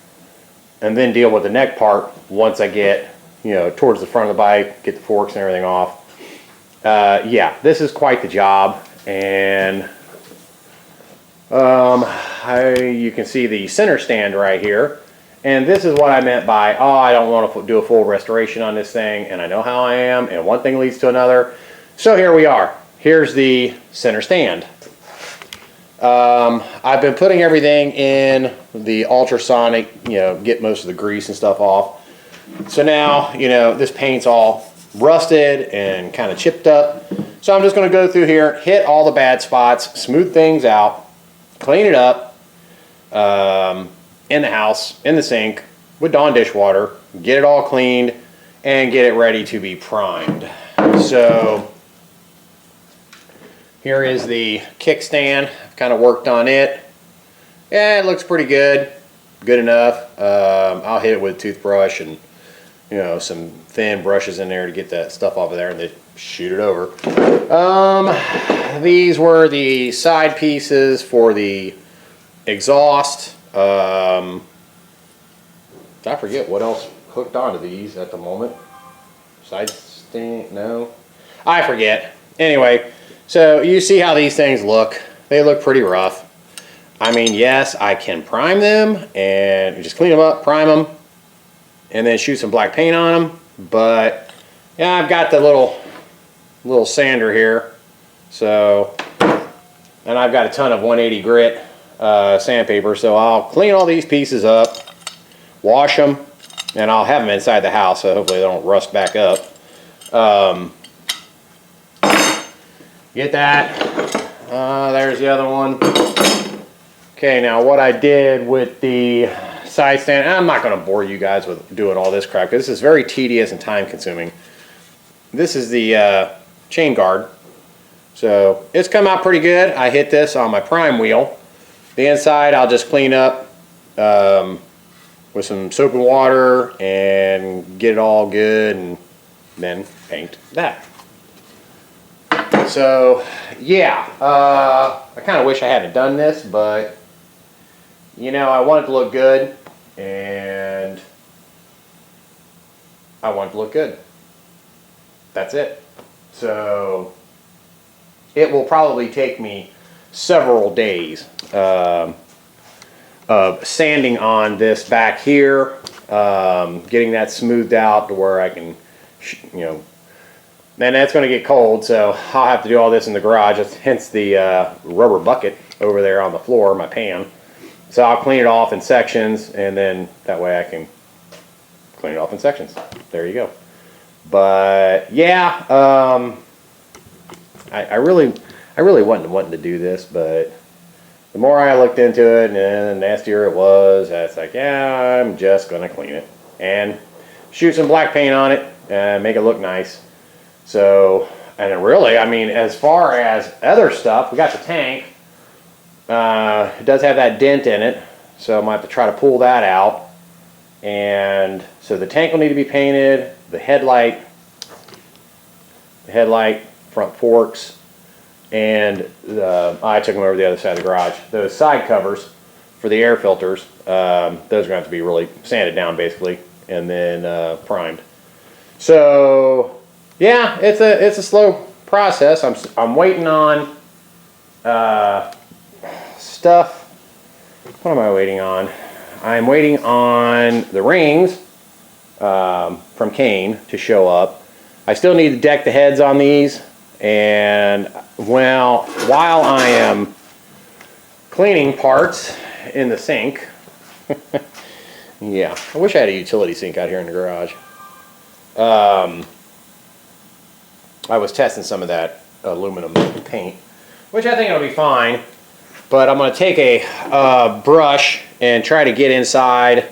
and then deal with the neck part once I get towards the front of the bike, get the forks and everything off. Yeah, this is quite the job, and you can see the center stand right here, and this is what I meant by, oh, I don't want to do a full restoration on this thing, and I know how I am, and one thing leads to another. So here we are. Here's the center stand. I've been putting everything in the ultrasonic, get most of the grease and stuff off. So now, this paint's all rusted and kind of chipped up. So I'm just going to go through here, hit all the bad spots, smooth things out, clean it up in the house, in the sink, with Dawn dishwater, get it all cleaned, and get it ready to be primed. So here is the kickstand. I've kind of worked on it. Yeah, it looks pretty good. Good enough. I'll hit it with a toothbrush and some thin brushes in there to get that stuff off of there and then shoot it over. These were the side pieces for the exhaust. I forget what else hooked onto these at the moment. Side stand? No. I forget. Anyway, so you see how these things look. They look pretty rough. I mean, yes, I can prime them and just clean them up, prime them, and then shoot some black paint on them. But yeah, I've got the little sander here. So, and I've got a ton of 180 grit sandpaper. So I'll clean all these pieces up, wash them, and I'll have them inside the house. So hopefully they don't rust back up. Get that. There's the other one. Okay, now what I did with the side stand, I'm not going to bore you guys with doing all this crap because this is very tedious and time consuming. This is the chain guard. So it's come out pretty good. I hit this on my prime wheel. The inside I'll just clean up with some soap and water and get it all good and then paint that. So yeah, I kind of wish I hadn't done this, but I want it to look good, and I want it to look good. That's it. So it will probably take me several days of sanding on this back here, getting that smoothed out to where I can, then that's going to get cold, so I'll have to do all this in the garage, hence the rubber bucket over there on the floor, my pan. So I'll clean it off in sections, and then that way I can clean it off in sections. There you go. But yeah, I really wasn't wanting to do this, but the more I looked into it, and the nastier it was, it's like, yeah, I'm just gonna clean it and shoot some black paint on it and make it look nice. So, and it really, I mean, as far as other stuff, we got the tank. It does have that dent in it, so I might have to try to pull that out. And so the tank will need to be painted, the headlight, front forks, and I took them over to the other side of the garage. Those side covers for the air filters, those are going to have to be really sanded down basically, and then primed. So yeah, it's a slow process. I'm waiting on stuff. What am I waiting on? I'm waiting on the rings from Kane to show up. I still need to deck the heads on these, and well, while I am cleaning parts in the sink, yeah, I wish I had a utility sink out here in the garage. I was testing some of that aluminum paint, which I think it'll be fine, but I'm going to take a brush and try to get inside,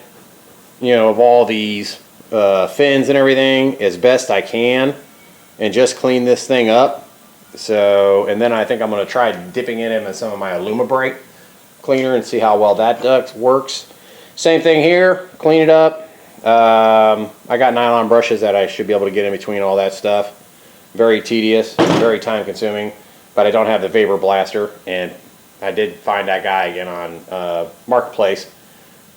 you know, of all these fins and everything as best I can, and just clean this thing up. So, and then I think I'm going to try dipping it in some of my Aluma-Break cleaner and see how well that works. Same thing here, clean it up. I got nylon brushes that I should be able to get in between all that stuff. Very tedious, very time consuming, but I don't have the vapor blaster, and I did find that guy again on Marketplace.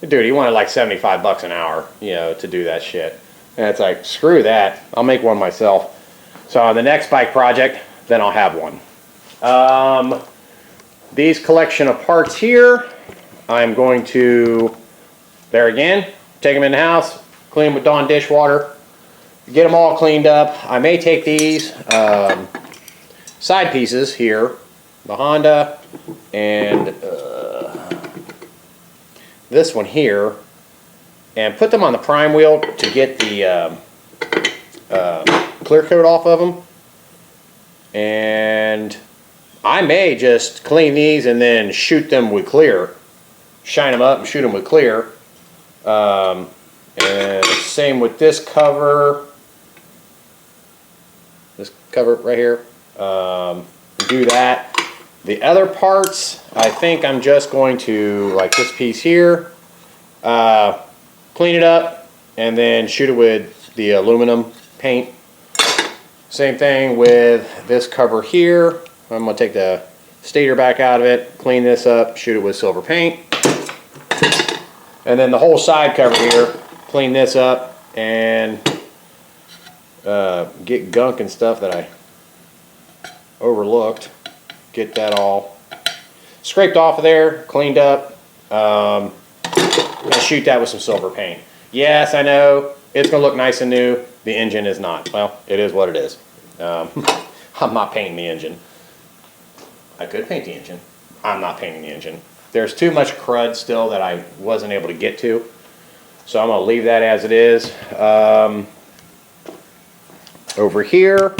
Dude, he wanted like 75 bucks an hour, you know, to do that shit. And it's like, screw that, I'll make one myself. So on the next bike project, then I'll have one. These collection of parts here, I'm going to, there again, take them in the house, clean them with Dawn dishwater, get them all cleaned up. I may take these side pieces here, the Honda and this one here, and put them on the prime wheel to get the clear coat off of them. And I may just clean these and then shoot them with clear, shine them up and shoot them with clear. And same with this cover right here. Do that. The other parts, I think I'm just going to, like this piece here, clean it up and then shoot it with the aluminum paint. Same thing with this cover here. I'm going to take the stator back out of it, clean this up, shoot it with silver paint. And then the whole side cover here, clean this up and get gunk and stuff that I overlooked. Get that all scraped off of there, cleaned up, and shoot that with some silver paint. Yes, I know, it's going to look nice and new. The engine is not. Well, it is what it is. I'm not painting the engine. I could paint the engine. I'm not painting the engine. There's too much crud still that I wasn't able to get to. So I'm going to leave that as it is. Over here,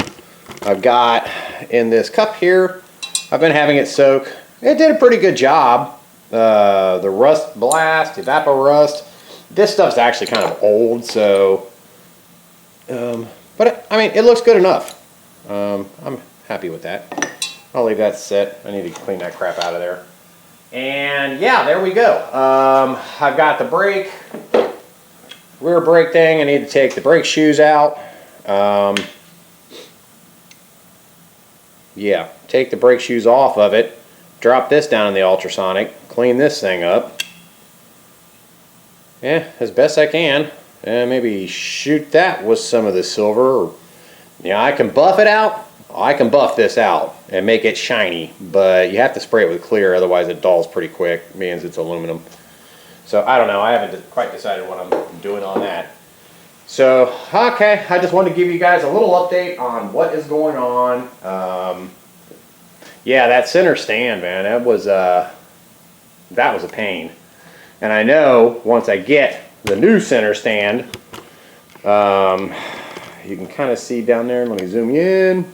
I've got in this cup here, I've been having it soak. It did a pretty good job. The rust blast, evapor rust. This stuff's actually kind of old, so, but I mean, it looks good enough. I'm happy with that. I'll leave that set. I need to clean that crap out of there. And yeah, there we go. I've got the brake, rear brake thing. I need to take the brake shoes out. Yeah, take the brake shoes off of it, drop this down in the ultrasonic, clean this thing up. Yeah, as best I can. And maybe shoot that with some of the silver. Yeah, I can buff it out. I can buff this out and make it shiny, but you have to spray it with clear, otherwise it dulls pretty quick, means it's aluminum. So I don't know, I haven't quite decided what I'm doing on that. So, okay, I just wanted to give you guys a little update on what is going on. Yeah, that center stand, man, that was a pain. And I know once I get the new center stand, You can kind of see down there. Let me zoom in.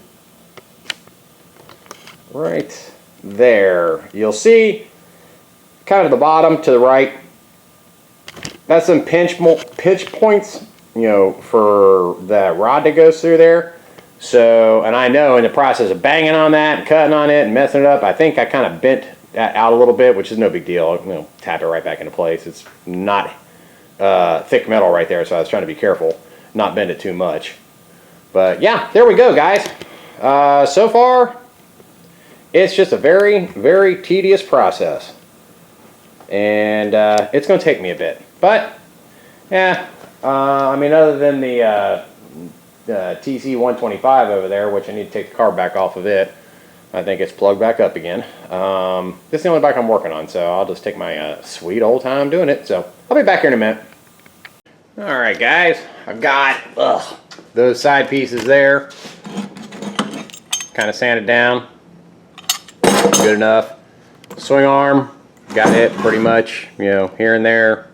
Right there. You'll see kind of the bottom to the right. That's some pinch points, you know, for the rod that goes through there. So, and I know in the process of banging on that and cutting on it and messing it up, I think I kind of bent that out a little bit, which is no big deal. You know, tap it right back into place. It's not thick metal right there, so I was trying to be careful, not bend it too much. But yeah, there we go, guys. So far, it's just a very, very tedious process. And it's going to take me a bit. But, yeah, I mean, other than the TC125 over there, which I need to take the carb back off of it, I think it's plugged back up again. This is the only bike I'm working on, so I'll just take my sweet old time doing it. So I'll be back here in a minute. Alright guys, I've got those side pieces there. Kind of sanded down. Good enough. Swing arm, got it pretty much, you know, here and there.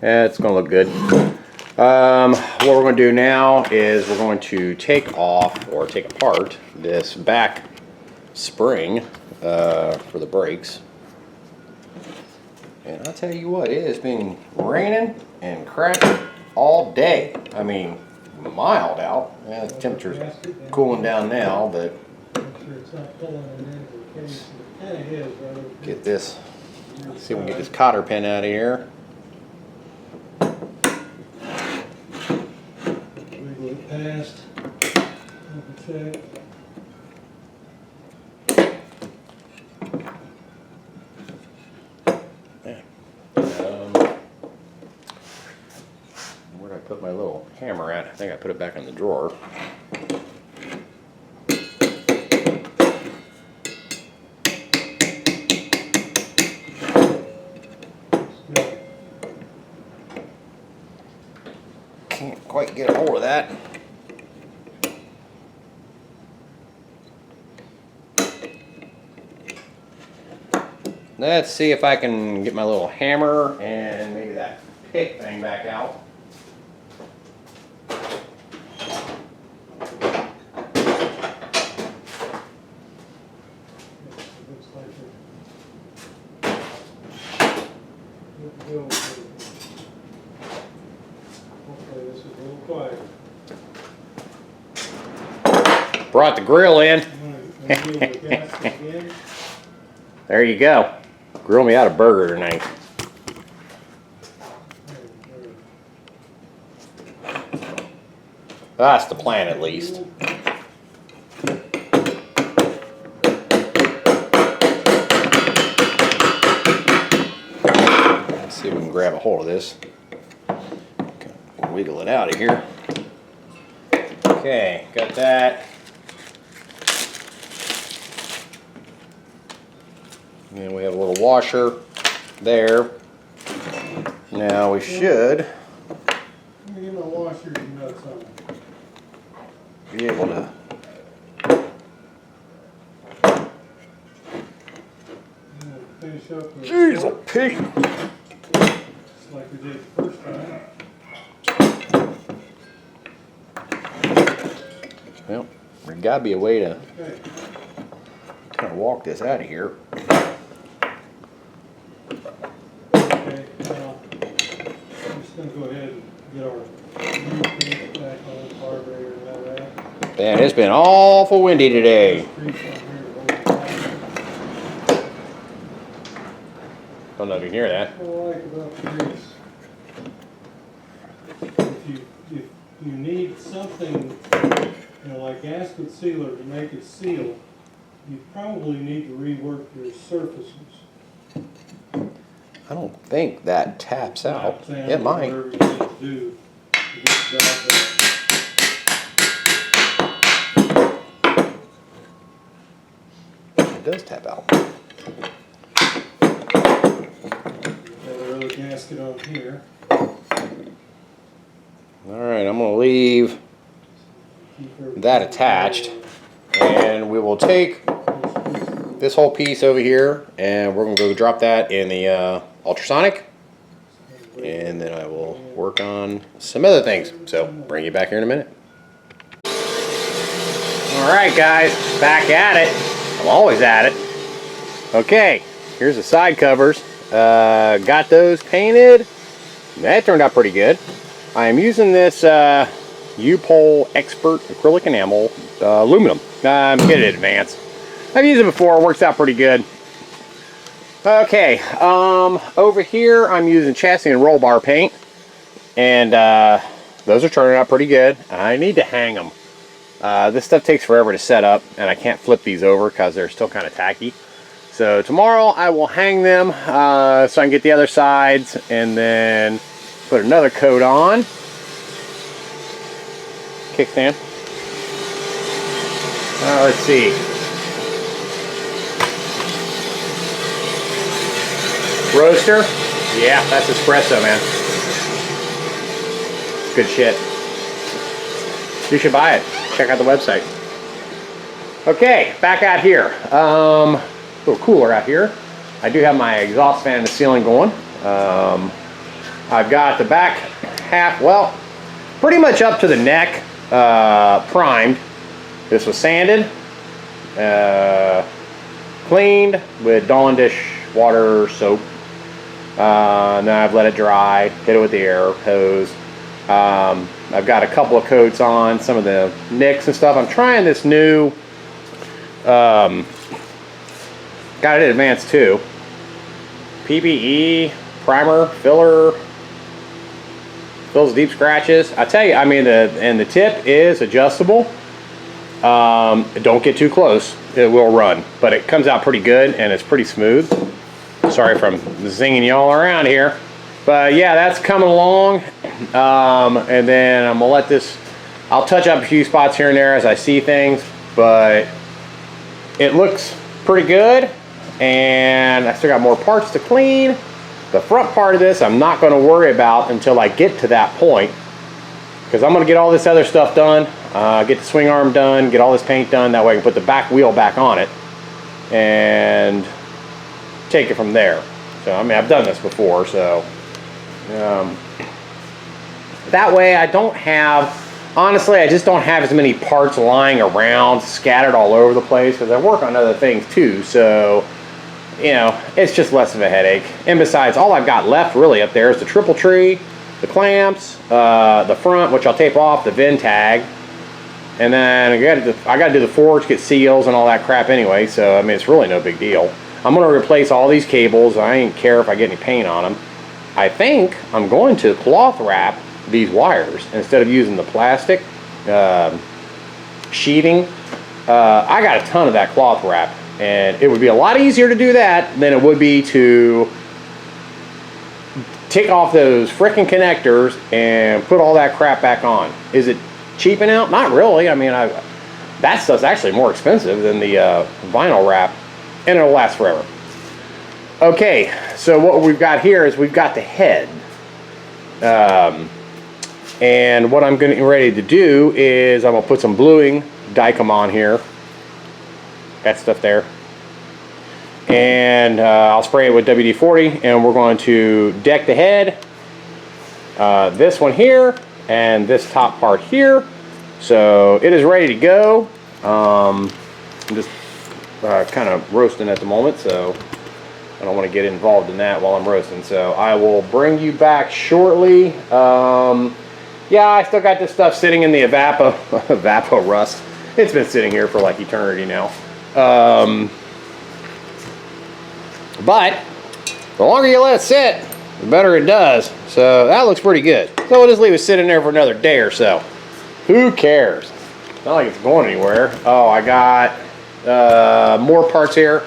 Yeah, it's going to look good. What we're going to do now is we're going to take off or take apart this back spring for the brakes. And I'll tell you what, it has been raining and cracking all day. I mean, mild out. Yeah, the temperature's cooling down now, but get this. Let's see if we can get this cotter pin out of here. Wiggle it past. Double check. Where'd I put my little hammer at? I think I put it back in the drawer. Can't quite get a hold of that. Let's see if I can get my little hammer and maybe that pick thing back out. Brought the grill in. There you go. Grill me out a burger tonight. That's the plan, at least. Let's see if we can grab a hold of this. Wiggle it out of here. Okay, got that. And we have a little washer there. Now we should Get my washers and nuts on. be able to Finish up with Jeez, a pig. just like we did the first time. Well, there's gotta be a way to Okay. kind of walk this out of here. Okay, now I'm just gonna go ahead and get our new paint back on the carburetor and all that. Man, it's been awful windy today. Grease on here to hold it down. Don't know if you can hear that. What I like about the grease, if you need something, you know, like gasket sealer to make it seal, you probably need to rework your surfaces. I don't think that taps out. It might. Whatever you need to do to get the job done. It does tap out. Got our other gasket on here. Alright, I'm going to leave Keep everything that attached. And we will take this whole piece over here and we're going to go drop that in the ultrasonic. and then I will work on some other things. So bring you back here in a minute. All right, guys, back at it. I'm always at it. Okay, here's the side covers. Got those painted. That turned out pretty good. I am using this U-Pole Expert acrylic enamel aluminum. I'm getting it advanced. I've used it before. Works out pretty good. Okay, over here I'm using chassis and roll bar paint, and those are turning out pretty good. I need to hang them. This stuff takes forever to set up, and I can't flip these over because they're still kind of tacky. So tomorrow I will hang them so I can get the other sides and then put another coat on. Kickstand. Let's see. Roaster. Yeah, that's espresso, man. Good shit. You should buy it. Check out the website. Okay, back out here. A little cooler out here. I do have my exhaust fan in the ceiling going. I've got the back half, well, pretty much up to the neck, primed. This was sanded, cleaned with Dawn dish water soap. And then I've let it dry, hit it with the air hose. I've got a couple of coats on some of the nicks and stuff. I'm trying this new, got it in advance too. PPE, primer, filler, fills deep scratches. I tell you, I mean, and the tip is adjustable. Don't get too close, it will run, but it comes out pretty good and it's pretty smooth. Sorry if I'm zinging y'all around here, but yeah, that's coming along. And then I'm gonna let this, I'll touch up a few spots here and there as I see things, but it looks pretty good, and I still got more parts to clean. The front part of this I'm not going to worry about until I get to that point, because I'm going to get all this other stuff done, get the swing arm done, get all this paint done, that way I can put the back wheel back on it and take it from there. So I mean, I've done this before, so that way I don't have, honestly, I just don't have as many parts lying around scattered all over the place, because I work on other things too, so you know, it's just less of a headache. And besides, all I've got left really up there is the triple tree, the clamps, the front, which I'll tape off, the VIN tag, and then I got to do the forge, get seals and all that crap anyway, so I mean, it's really no big deal. I'm going to replace all these cables. I ain't care if I get any paint on them. I think I'm going to cloth wrap these wires instead of using the plastic sheathing. I got a ton of that cloth wrap, and it would be a lot easier to do that than it would be to take off those frickin' connectors and put all that crap back on. Is it cheaping out? Not really. I mean, that stuff's actually more expensive than the vinyl wrap, and it'll last forever. Okay, so what we've got here is we've got the head. And what I'm getting ready to do is I'm going to put some bluing Dykem on here. That stuff there. And I'll spray it with WD-40, and we're going to deck the head. This one here, and this top part here. So it is ready to go. I'm just kind of roasting at the moment, so I don't want to get involved in that while I'm roasting. So I will bring you back shortly. Yeah, I still got this stuff sitting in the Evapo rust. It's been sitting here for like eternity now. But the longer you let it sit, the better it does. So that looks pretty good. So we'll just leave it sitting there for another day or so. Who cares? Not like it's going anywhere. Oh, I got more parts here.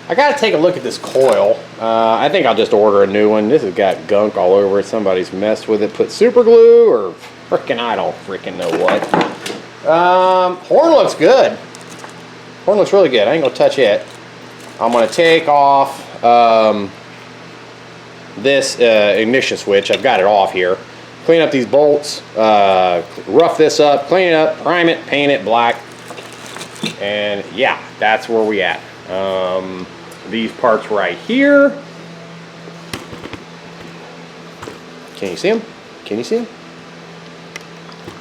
I gotta take a look at this coil. I think I'll just order a new one. This has got gunk all over it. Somebody's messed with it, put super glue or frickin' I don't frickin' know what. Horn looks good. Horn looks really good. I ain't gonna touch it. I'm gonna take off this ignition switch. I've got it off here. Clean up these bolts, rough this up, clean it up, prime it, paint it black, and yeah, that's where we at. These parts right here, Can you see them? Can you see them?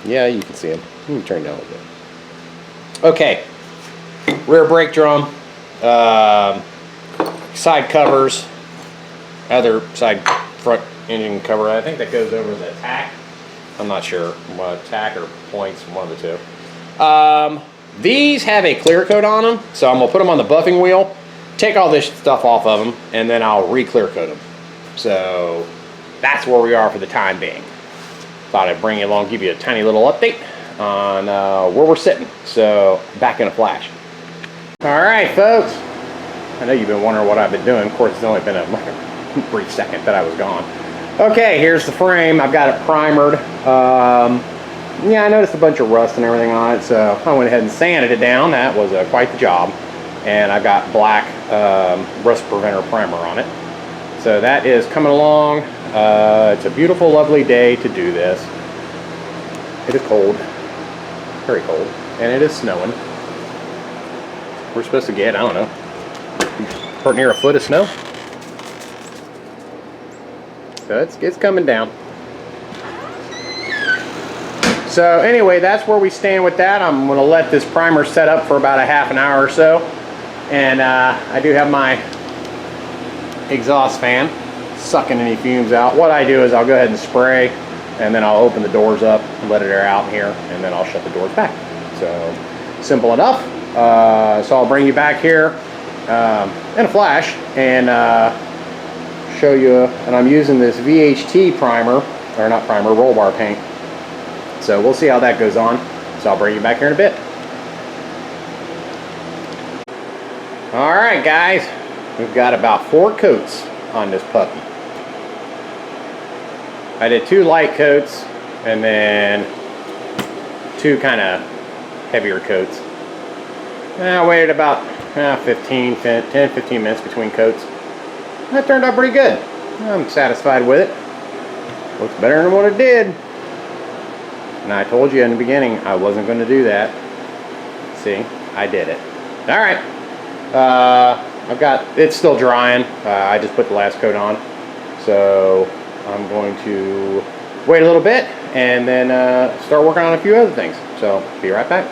Yeah, you can see them. Let me turn down a little bit. Okay, rear brake drum, side covers, other side front engine cover. I think that goes over the tack. I'm not sure what tack or points, one of the two. These have a clear coat on them, so I'm gonna put them on the buffing wheel, take all this stuff off of them, and then I'll re-clear coat them. So that's where we are for the time being. Thought I'd bring you along, give you a tiny little update on where we're sitting. So back in a flash. All right, folks. I know you've been wondering what I've been doing. Of course, it's only been a brief second that I was gone. Okay, here's the frame. I've got it primered. Yeah, I noticed a bunch of rust and everything on it, so I went ahead and sanded it down. That was quite the job. And I've got black rust preventer primer on it. So that is coming along. It's a beautiful, lovely day to do this. It is cold, very cold, and it is snowing. We're supposed to get, I don't know, pretty near a foot of snow. So it's coming down. So anyway, that's where we stand with that. I'm going to let this primer set up for about a half an hour or so. And I do have my exhaust fan sucking any fumes out. What I do is I'll go ahead and spray, and then I'll open the doors up and let it air out in here, and then I'll shut the doors back. So simple enough. So I'll bring you back here in a flash and show you. And I'm using this VHT primer, or not primer, roll bar paint. So we'll see how that goes on. So I'll bring you back here in a bit. All right, guys, we've got about 4 coats on this puppy. I did 2 light coats and then 2 kind of heavier coats. I waited about 10-15 minutes between coats. That turned out pretty good. I'm satisfied with it. Looks better than what it did. And I told you in the beginning I wasn't going to do that. See, I did it. All right. It's still drying. I just put the last coat on. So I'm going to wait a little bit and then start working on a few other things. So be right back.